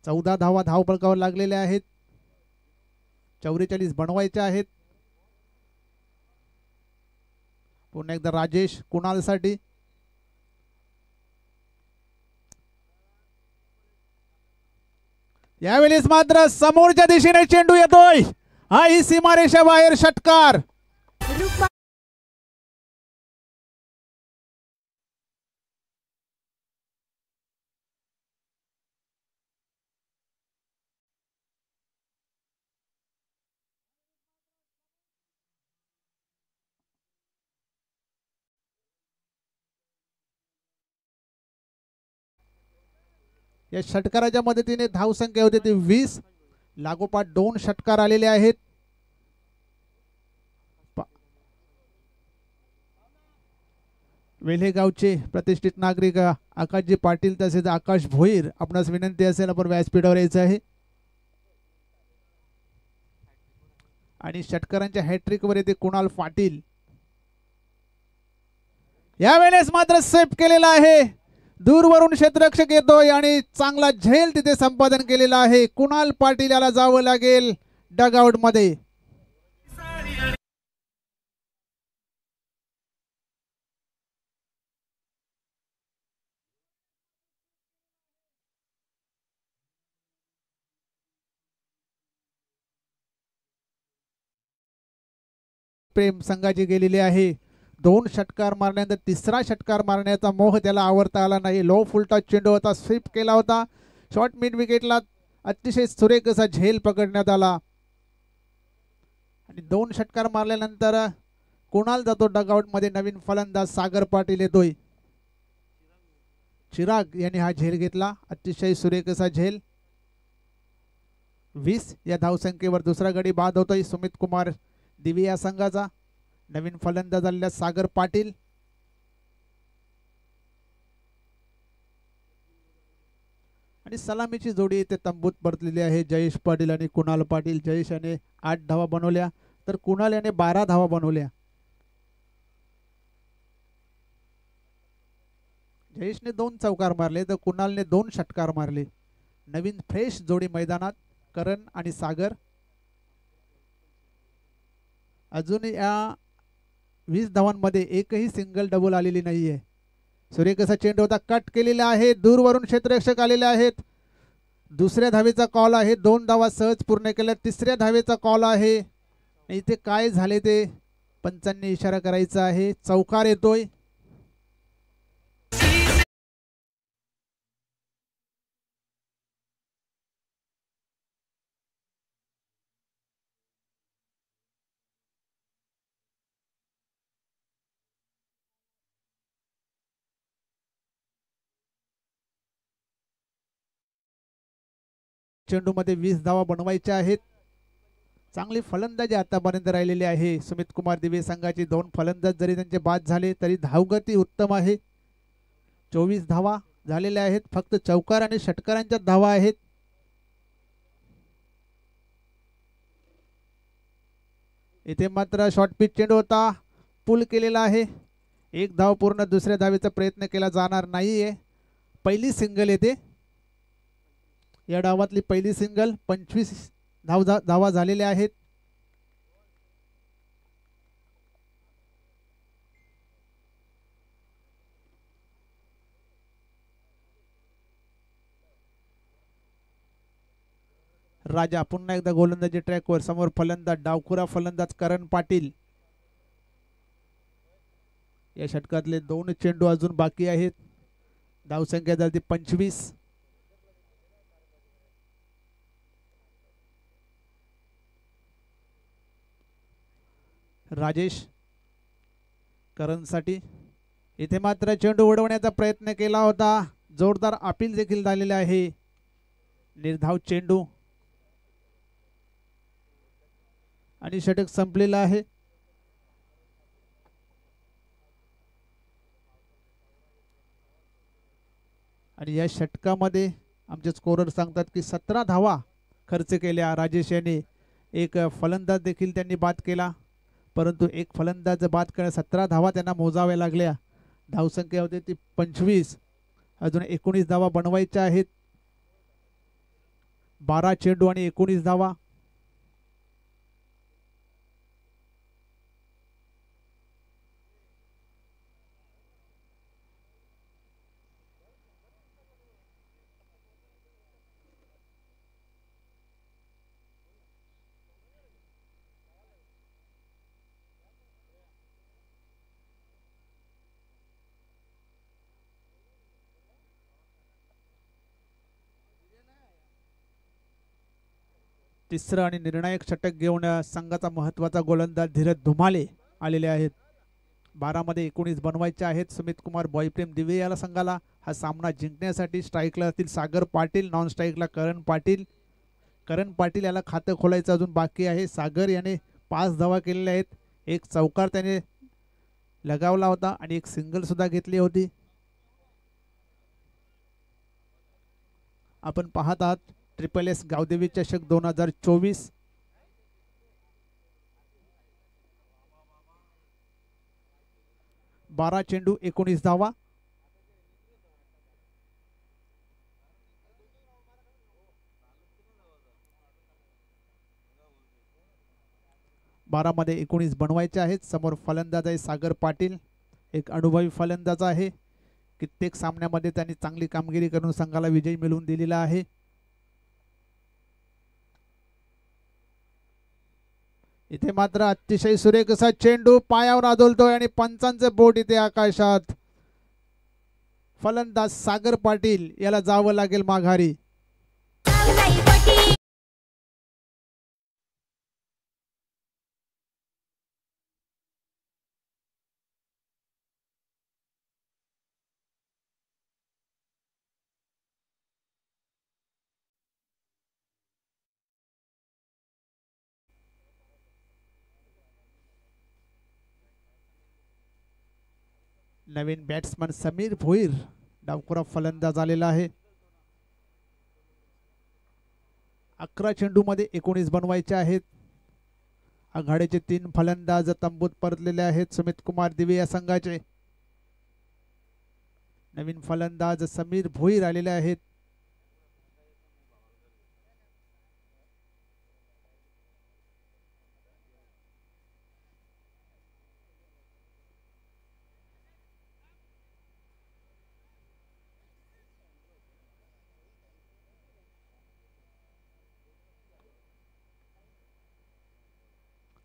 14 धावा धावफलकावर लागलेल्या आहेत. 44 बनवायच्या आहेत. पुन्हा एकदा राजेश कुणालसाठी. यावेळेस मात्र समोरच्या दिशेने चेंडू येतोय. हा ही सीमारेषा बाहेर षटकार. या षटकाराच्या मदतीने धावसंख्या होते ती 20. लागोपाठ 2 षटकार आलेले आहेत. वेल्हेगावचे प्रतिष्ठित नागरिक आकाशजी पाटील तसेच आकाश भोईर, आपणास विनंती असेल आपण व्यासपीठावर यायचं आहे. आणि षटकारांच्या हॅट्रिक वर येते कुणाल पाटील. यावेळेस मात्र सेफ केलेला आहे. दूरवरून क्षेत्ररक्षक येतोय आणि चांगला झेल तिथे संपादन केलेला आहे. कुणाल पाटील याला जावं लागेल डगआउट मध्ये. प्रेम संघाची गेलेली आहे. 2 षटकार मारल्यानंतर तिसरा षटकार मारण्याचा मोह त्याला आवरता आला नाही. लो फुलटॉस चेंडू होता, स्वीप केला होता. शॉर्ट मिड विकेटला अतिशय सुरेख असा झेल पकडण्यात आला. आणि 2 षटकार मारल्यानंतर कुणाल जातो डगआउट मध्ये. नवीन फलंदाज सागर पाटील येतोय. चिराग यांनी हा झेल घेतला, अतिशय सुरेख असा झेल. 20 या धावसंख्येवर दुसरा गडी बाद होतोय सुमित कुमार दिवे या संघाचा. नवीन फलंदाज आलेला सागर पाटील. आणि सलामीची जोडी इथे तंबूत परतलेली आहे. जयेश पाटील आणि कुणाल पाटील. जयेश याने 8 धावा बनवल्या तर कुणाल याने 12 धावा बनवल्या. जयेशने 2 चौकार मारले तर कुणालने 2 षटकार मारले. नवीन फ्रेश जोडी मैदानात करण आणि सागर. अजून या 20 धावांमध्ये एकही सिंगल डबल आलेली नाहीये. सुरेख असा चेंडू होता, कट केलेला आहे. दूरवरून क्षेत्ररक्षक आलेले आहेत. दुसऱ्या धावेचा कॉल आहे. 2 धावा सहज पूर्ण केल्या. तिसऱ्या धावेचा कॉल आहे. इथे काय झाले ते पंचांनी इशारा करायचा आहे. चौकार येतोय. चेंडूमध्ये 20 धावा बनवायच्या आहेत. चांगली फलंदाजी आतापर्यंत राहिलेली आहे सुमित कुमार दिवे संघाची. 2 फलंदाज जरी त्यांचे बाद झाले तरी धावगती उत्तम आहे. 24 धावा झालेल्या आहेत. फक्त चौकार आणि षटकारांच्या धावा आहेत. इथे मात्र शॉर्ट पिच चेंडू होता, पुल केलेला आहे. 1 धाव पूर्ण. दुसऱ्या धावेचा प्रयत्न केला जाणार नाहीये. पहिली सिंगल येते या डावातली, पहिली सिंगल. 25 धावा झालेल्या आहेत. राजा पुन्हा एकदा गोलंदाजी ट्रॅकवर. समोर फलंदाज डावखुरा फलंदाज करण पाटील. या षटकातले 2 चेंडू अजून बाकी आहेत. धावसंख्या झाली 25. राजेश करणसाठी. इथे मात्र चेंडू उडवण्याचा प्रयत्न केला होता. जोरदार अपील देखील झालेले आहे. निर्धाव चेंडू आणि षटक संपलेला आहे. आणि या षटकामध्ये आमचे स्कोरर सांगतात की 17 धावा खर्च केल्या राजेश यांनी. एक फलंदाज देखील त्यांनी बाद केला. परंतु एक फलंदाज बाद करण्यास 17 धावा त्यांना मोजाव्या लागल्या. धावसंख्या होती ती 25. अजून 19 धावा बनवायच्या आहेत. 12 चेंडू आणि 19 धावा. तिसरं आणि निर्णायक षटक घेऊन संघाचा महत्वाचा गोलंदाज धीरज धुमाले आलेले आहेत. 12 मध्ये 19 बनवायचे आहेत. सुमित कुमार बॉयप्रेम दिवे याला संघाला हा सामना जिंकण्यासाठी स्ट्राईकला असतील सागर पाटील, नॉन स्ट्राईकला करण पाटील. करण पाटील याला खातं खोलायचं अजून बाकी आहे. सागर याने 5 धावा केलेल्या आहेत. एक चौकार त्याने लगावला होता आणि एक सिंगल सुद्धा घेतली होती. आपण पाहत आहात ट्रिपल एस गावदेवी चषक 2024. बारा चेंडू 19 धावा. मध्ये 19 बनवायचे आहेत. समोर फलंदाज आहे सागर पाटील, एक अनुभवी फलंदाज आहे. कित्येक सामन्यामध्ये त्यांनी चांगली कामगिरी करून संघाला विजय मिळवून दिलेला आहे. इथे मात्र अतिशय सुरेख असा चेंडू पायावर आदळतोय आणि पंचांचे बोट इथे आकाशात. फलंदाज सागर पाटील याला जावं लागेल माघारी. नवीन बॅट्समन समीर भोईर डावखुरा फलंदाज आलेला आहे. 11 चेंडू मध्ये 19 बनवायचे आहेत. आघाडीचे 3 फलंदाज तंबूत परतलेले आहेत. सुमित कुमार दिवे या संघाचे. नवीन फलंदाज समीर भोईर आलेले आहेत.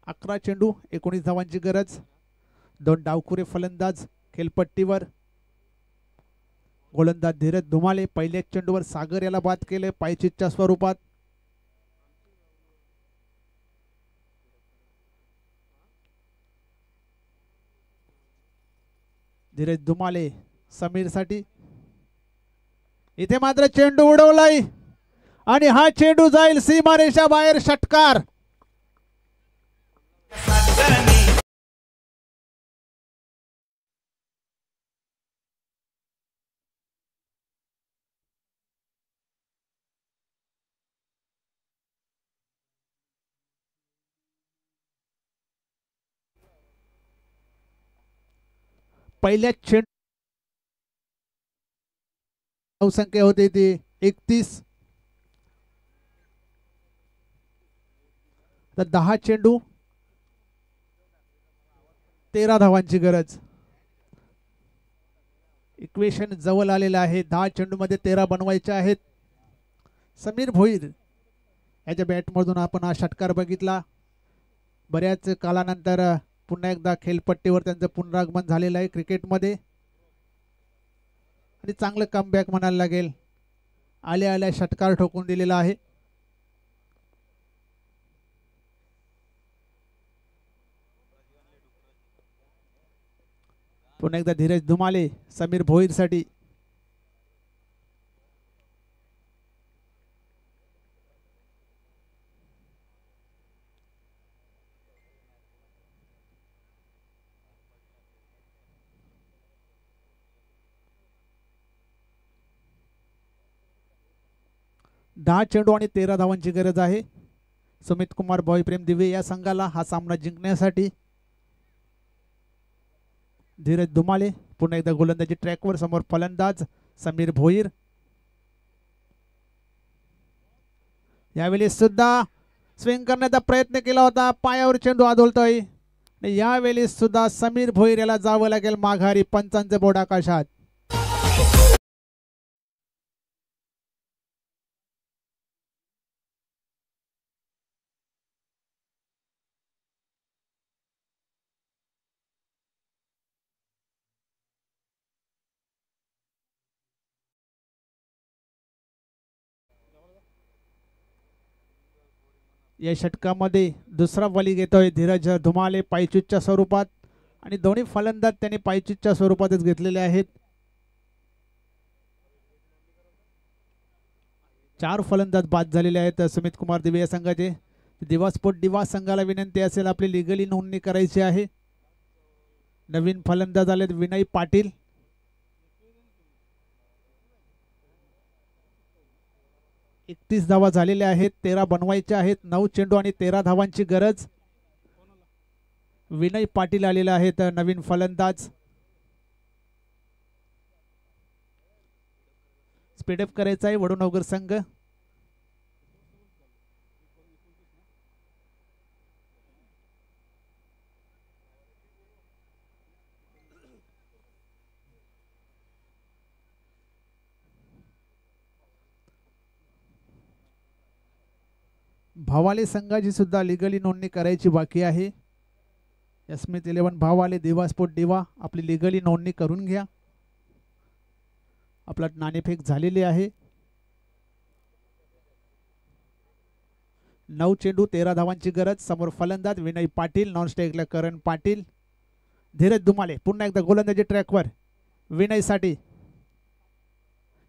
अकरा चेंडू 19 धावांची गरज. 2 डावखुरे फलंदाज खेळपट्टीवर. गोलंदाज धीरज धुमाले पहिल्याच चेंडूवर सागर याला बाद केले पायचीतच्या स्वरूपात. धीरज धुमाले समीर साठी. इथे मात्र चेंडू उडवलाय आणि हा चेंडू जाईल सीमारेषा बाहेर. षटकार. पहिल्या चेंडू धावसंख्या होती ती 31. तर 10 चेंडू 13 धावांची गरज. इक्वेशन जवळ आलेलं आहे. 10 चेंडू मध्ये 13 बनवायचे आहेत. समीर भोईर याच्या बॅटमधून आपण हा षटकार बघितला. बऱ्याच कालानंतर पुन्हा एकदा खेळपट्टीवर त्यांचं पुनरागमन झालेलं आहे क्रिकेटमध्ये आणि चांगलं कमबॅक म्हणायला लागेल. आल्या आल्या षटकार ठोकून दिलेला आहे. पुन्हा एकदा धीरज धुमाले समीर भोईर साठी. दहा चेंडू आणि 13 धावांची गरज आहे सुमित कुमार बॉयप्रेम दिवे या संघाला हा सामना जिंकण्यासाठी. धीरज दुमाले पुन्हा एकदा गोलंदाजी ट्रॅकवर, समोर फलंदाज समीर भोईर. यावेळी सुद्धा स्विंग करण्याचा प्रयत्न केला होता, पायावर चेंडू आदळतोय. यावेळी सुद्धा समीर भोईर याला जावं लागेल माघारी. पंचांचे बोर्ड आकाशात. या षटकामध्ये दुसरा बली घेतोय धीरज धुमाले पायचूच्या स्वरूपात, आणि दोन्ही फलंदाज त्यांनी पायचूच्या स्वरूपातच घेतलेले आहेत. 4 फलंदाज बाद झालेले आहेत सुमित कुमार दिवे या संघाचे. दिवा स्पोर्ट दिवा संघाला विनंती असेल आपली लिगली नोंदणी करायची आहे. नवीन फलंदाज आलेत विनय पाटील. एक 31 धावा झालेल्या आहेत, 13 बनवायच्या आहेत. 9 चेंडू आणि 13 धावांची गरज. विनय पाटील आलेले आहेत नवीन फलंदाज. स्पीडअप करायचा आहे वडूनगर संघ. भावाले संघाची सुद्धा लिगली नोंदणी करायची बाकी आहे. स्मिथ 11 भावाले दिवा स्पोर्ट दिवा आपली लिगली नोंदणी करून घ्या. आपला नाणेफेक झालेली आहे. 9 चेंडू 13 धावांची गरज. समोर फलंदाज विनय पाटील, नॉन स्ट्राईकला करण पाटील. धीरज दुमाले पुन्हा एकदा गोलंदाजी ट्रॅकवर विनय साठी.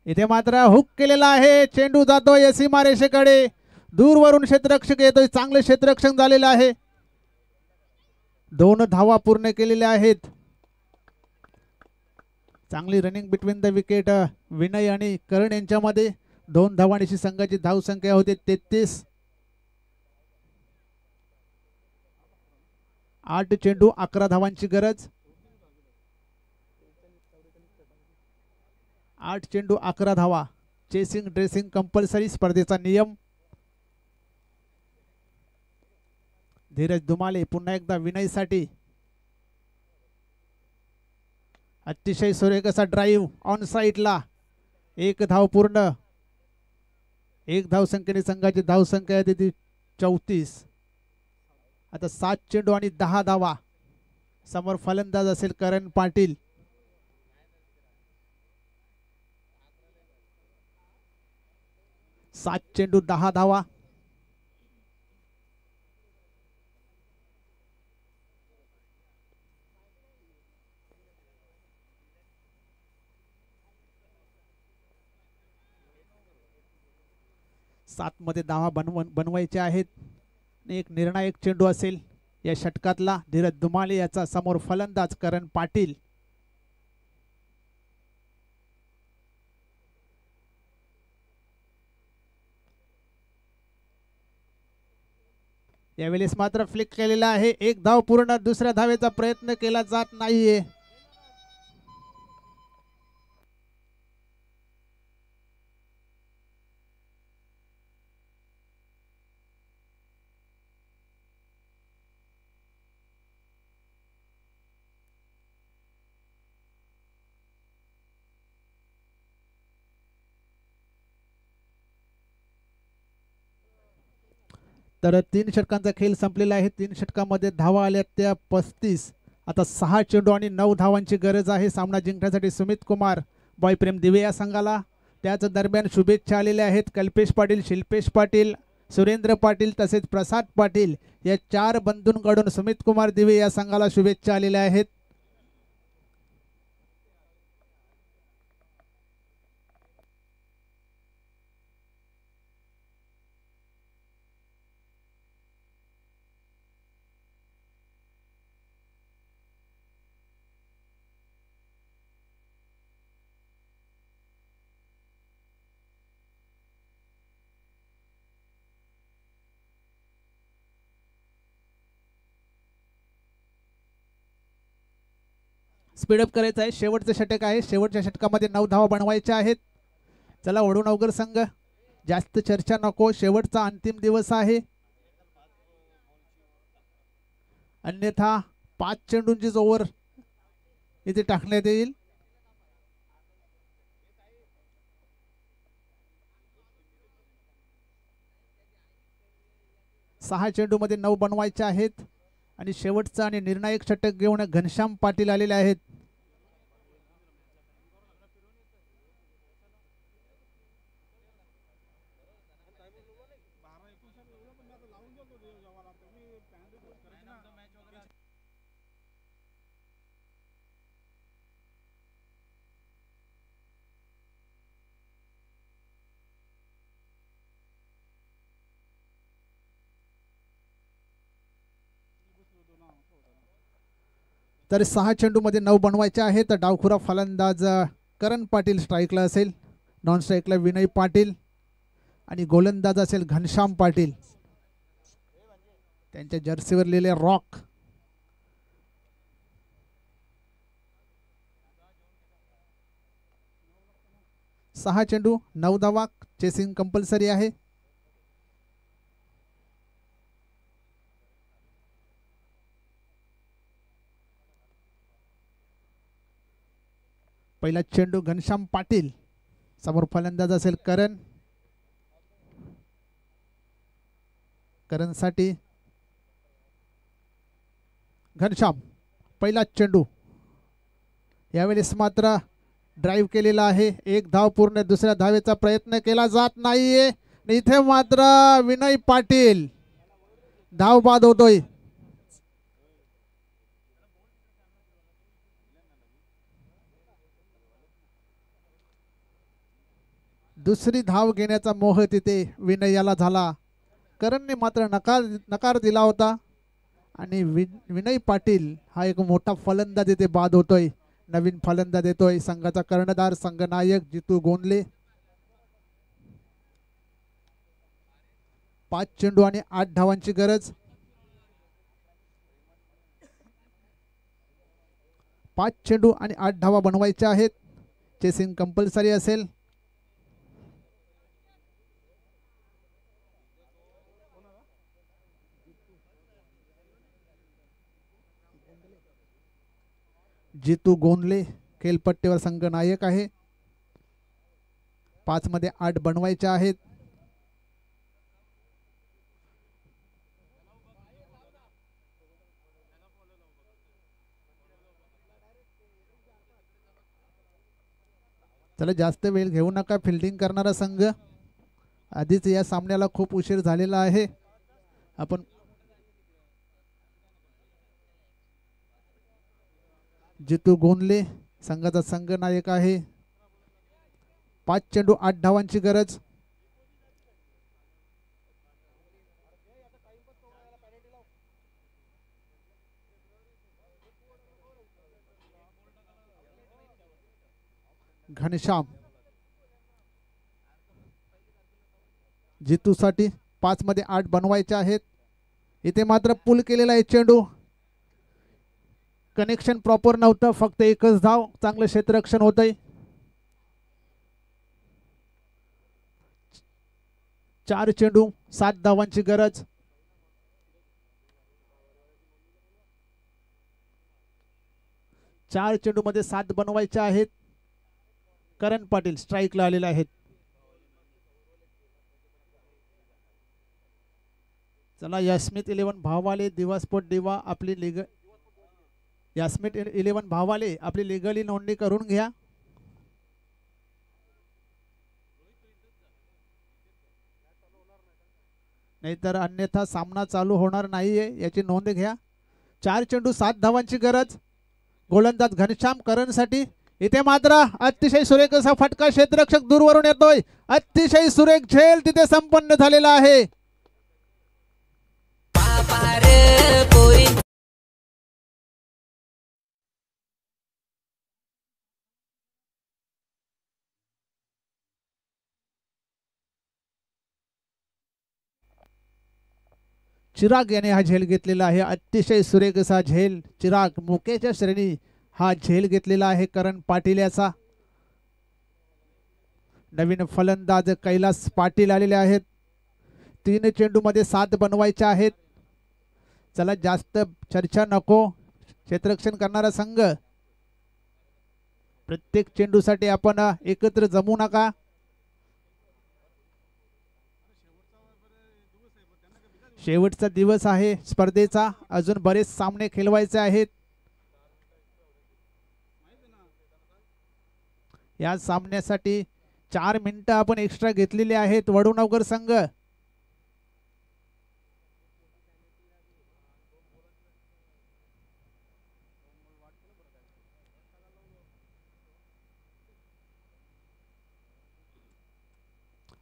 इथे मात्र हुक केलेला आहे, चेंडू जातोय सीमारेषेकडे. दूरवरून क्षेत्ररक्षक येतोय, चांगले क्षेत्ररक्षण झालेलं आहे. 2 धावा पूर्ण केलेल्या आहेत. चांगली running between the wicket Vinay आणि करण यांच्यामध्ये. 2 धावांची संघाची धावसंख्या होती 33. 8 चेंडू 11 धावांची गरज. 8 चेंडू 11 धावा. चेसिंग ड्रेसिंग कंपल्सरी स्पर्धेचा नियम. धीरज दुमाले पुन्हा एकदा विनय साठी. अतिशय सुरेख असा ड्राईव्ह ऑन साईडला. 1 धाव पूर्ण. 1 धावसंख्येने संघाची धावसंख्या आहे ती 34. आता 7 चेंडू आणि 10 धावा. समोर फलंदाज असेल करण पाटील. 7 चेंडू 10 धावा. सात मध्ये धावा बनवायचे आहेत. एक निर्णायक चेंडू असेल या षटकातला. धीरज दुमाले याचा समोर फलंदाज करण पाटील. यावेळेस मात्र फ्लिक केलेला आहे. 1 धाव पूर्ण. दुसऱ्या धावेचा प्रयत्न केला जात नाहीये. तर 3 षटकांचा खेळ संपलेला आहे. 3 षटकामध्ये धावा आल्या त्या 35. आता 6 चेंडू आणि 9 धावांची गरज आहे सामना जिंकण्यासाठी सुमित कुमार बॉयप्रेम दिवे या संघाला. त्याच दरम्यान शुभेच्छा आलेल्या आहेत कल्पेश पाटील, शिल्पेश पाटील, सुरेंद्र पाटील तसेच प्रसाद पाटील या 4 बंधूंकडून सुमित कुमार दिवे या संघाला शुभेच्छा आलेल्या आहेत. स्पीडअप करायचं आहे. शेवटचं षटक आहे. शेवटच्या षटकामध्ये 9 धावा बनवायच्या आहेत. चला वडूनगर संघ, जास्त चर्चा नको, शेवटचा अंतिम दिवस आहे. अन्यथा 5 चेंडूंचीच ओव्हर इथे टाकण्यात येईल. सहा चेंडूमध्ये 9 बनवायचे आहेत आणि शेवटचा आणि निर्णायक षटक घेऊन घनश्याम पाटील आलेले आहेत. तर 6 चेंडूमध्ये 9 बनवायचे आहेत. डावखुरा फलंदाज करण पाटील स्ट्राईकला असेल, नॉन स्ट्राईकला विनय पाटील आणि गोलंदाज असेल घनश्याम पाटील. त्यांच्या जर्सीवर लिहिले रॉक. सहा चेंडू 9 धावा, चेसिंग कंपल्सरी आहे. पहिला चेंडू घनश्याम पाटील, समोर फलंदाज असेल करण. करणसाठी घनश्याम, पहिला चेंडू. यावेळेस मात्र ड्राईव्ह केलेला आहे. एक धाव पूर्ण, दुसऱ्या धावेचा प्रयत्न केला जात नाहीये. इथे मात्र विनय पाटील धाव बाद होतोय. दुसरी धाव घेण्याचा मोह तिथे विनयाला झाला. करणने मात्र नकार दिला होता आणि विनय पाटील हा एक मोठा फलंदाज इथे बाद होतोय. नवीन फलंदाज येतोय संघाचा कर्णधार, संघनायक जितू गोंदले. 5 चेंडू आणि 8 धावांची गरज. 5 चेंडू आणि 8 धावा बनवायच्या आहेत. चेसिंग कंपल्सरी असेल. जितू गोंदले खेळपट्टीवर संघनायक आहे. 5 मध्ये 8 बनवायचे आहेत. चला जास्त वेळ घेऊ नका. फिल्डिंग करणारा संघ, आधीच या सामन्याला खूप उशीर झालेला आहे. आपण जितू गोंदले संघाचा संघनायक आहे. 5 चेंडू 8 धावांची गरज. घनश्याम जितूसाठी 5 मध्ये 8 बनवायचे आहेत. इथे मात्र पुल केलेला आहे चेंडू. कनेक्शन प्रॉपर नव्हतं, फक्त एकच धाव. चांगलं क्षेत्ररक्षण होतंय. 4 चेंडू 7 धावांची गरज. चार चेंडू मध्ये 7 बनवायचे आहेत. करण पाटील स्ट्राईकला आलेले आहेत. चला यास्मित 11 भावाले दिवा स्पोर्ट दिवा आपली लीग यास्मित 11 भावाले आपली लिगली नोंदणी करून घ्या. नाहीतर अन्यथा सामना चालू होणार नाहीये, याची नोंद घ्या. 4 चेंडू 7 धावांची गरज. गोलंदाज घनश्याम करणसाठी. इथे मात्र अतिशय सुरेख असा फटका, क्षेत्ररक्षक दूरवरून येतोय. अतिशय सुरेख झेल तिथे संपन्न झालेला आहे. चिराग याने हा झेल घेतलेला आहे. अतिशय सुरेख असा झेल चिराग मुकेच्या श्रेणी हा झेल घेतलेला आहे करण पाटील याचा. नवीन फलंदाज कैलास पाटील आलेले आहेत. 3 चेंडूमध्ये 7 बनवायचे आहेत. चला जास्त चर्चा नको. क्षेत्ररक्षण करणारा संघ प्रत्येक चेंडूसाठी आपण एकत्र जमू नका. शेवटचा दिवस आहे स्पर्धेचा. अजून बरेच सामने खेळवायचे आहेत. या सामन्यासाठी 4 मिनिटं आपण एक्स्ट्रा घेतलेली आहेत. वडूनगर संघ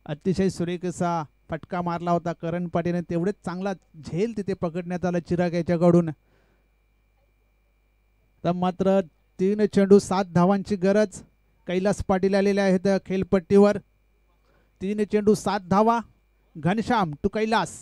अतिशय सुरेख असा फटका मारला होता करण पाटीलने. तेवढेच चांगला झेल तिथे पकडण्यात आला चिराग याच्याकडून. तर मात्र 3 चेंडू 7 धावांची गरज. कैलास पाटील आलेले आहेत खेळपट्टीवर. 3 चेंडू 7 धावा. घनश्याम टू कैलास.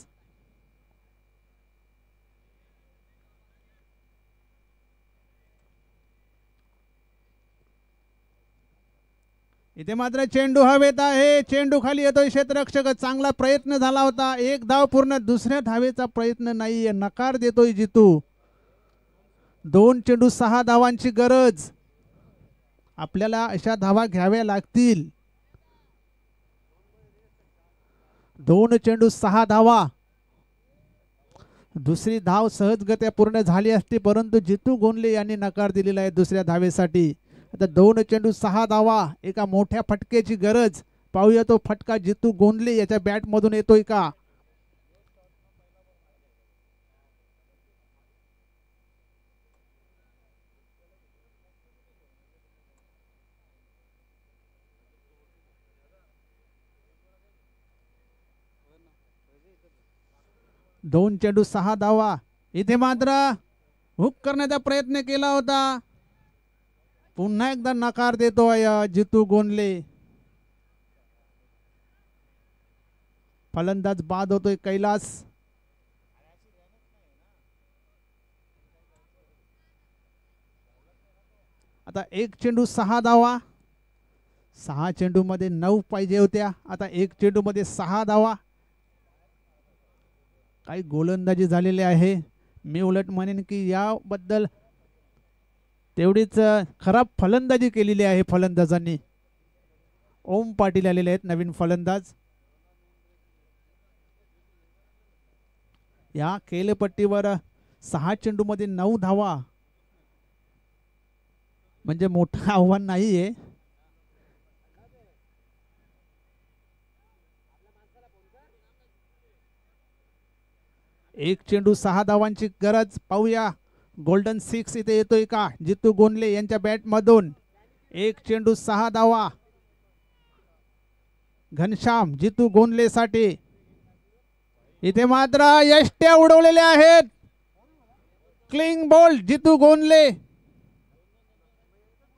इथे मात्र चेंडू हवेत आहे. चेंडू खाली येतोय. क्षेत्ररक्षक चांगला प्रयत्न झाला होता. 1 धाव पूर्ण. दुसऱ्या धावेचा प्रयत्न नाहीये. नकार देतोय जितू. 2 चेंडू 6 धावांची गरज. आपल्याला अशा धावा घ्याव्या लागतील. 2 चेंडू 6 धावा. दुसरी धाव सहजगत्या पूर्ण झाली असती, परंतु जितू गोंदले यांनी नकार दिलेला आहे दुसऱ्या धावेसाठी. आता 2 चेंडू 6 धावा. एका मोठ्या फटक्याची गरज. पाहूया तो फटका जितू गोंदले याच्या बॅट मधून येतोय का. दोन चेंडू 6 धावा. इथे मात्र हुक करण्याचा प्रयत्न केला होता. पुन्हा एकदा नकार देतोय जितू गोंदले. फलंदाज बाद होतोय कैलास. आता 1 चेंडू 6 धावा. 6 चेंडू मध्ये 9 पाहिजे होत्या. आता 1 चेंडू मध्ये 6 धावा. काही गोलंदाजी झालेली आहे. मी उलट म्हणेन की याबद्दल तेवढीच खराब फलंदाजी केलेली आहे फलंदाजांनी. ओम पाटील आलेले आहेत नवीन फलंदाज. या खेळपट्टीवर 6 चेंडू मध्ये 9 धावा म्हणजे मोठं आव्हान नाहीये. एक चेंडू 6 धावांची गरज. पाहूया गोल्डन 6 इथे येतोय का जितू गोंदले यांच्या बॅट मधून. 1 चेंडू 6 धावा. घनश्याम जितू गोंदले साठी. इथे मात्र यष्ट्या उडवलेल्या आहेत. क्लिंग बॉल जितू गोंदले.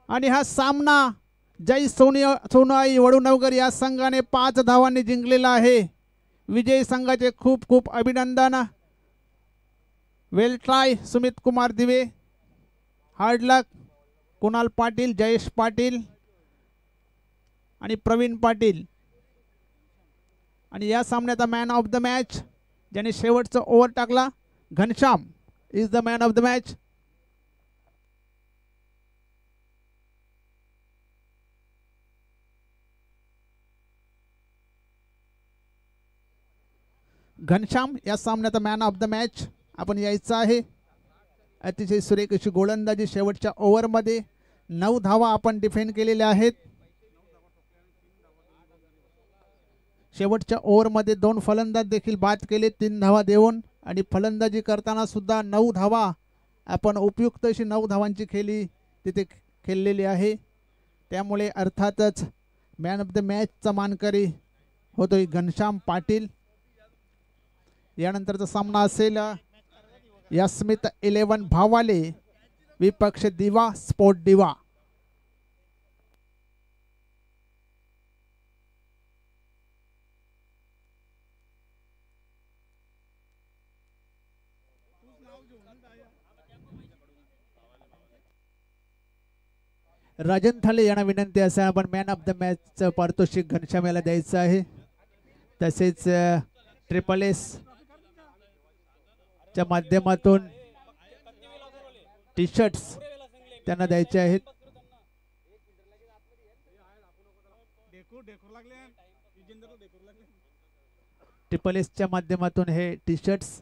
आणि हा सामना जय सोनाई वडूनगर या संघाने 5 धावांनी जिंकलेला आहे. विजयी संघाचे खूप खूप अभिनंदन. वेल ट्राय सुमित कुमार दिवे. हार्ड लक कुणाल पाटील, जयेश पाटील आणि प्रवीण पाटील. आणि या सामन्याचा मॅन ऑफ द मॅच ज्याने शेवटचा ओव्हर टाकला Ghanshyam is the man of the match. Ghanshyam या सामन्याचा मॅन ऑफ द मॅच आपण यायचं आहे. अतिशय सुरेख अशी गोलंदाजी. शेवटच्या ओव्हरमध्ये 9 धावा आपण डिफेंड केलेल्या आहेत. शेवटच्या ओव्हरमध्ये 2 फलंदाज देखील बाद केले 3 धावा देऊन. आणि फलंदाजी करताना सुद्धा 9 धावा आपण उपयुक्त अशी 9 धावांची खेळी तिथे खेळलेली आहे. त्यामुळे अर्थातच मॅन ऑफ द मॅचचा मानकरी होतोय घनश्याम पाटील. यानंतरचा सामना असेल यस्मित 11 भावाले विपक्ष दिवा स्पोर्ट दिवा. राजन थाले यांना विनंती असा आपण मॅन ऑफ द मॅचचं पारितोषिक घनश्याम याला द्यायचं आहे. तसेच ट्रिपल एस च्या माध्यमातून टी शर्ट्स त्यांना द्यायचे आहेत. ट्रिपल एस च्या माध्यमातून हे टी शर्ट्स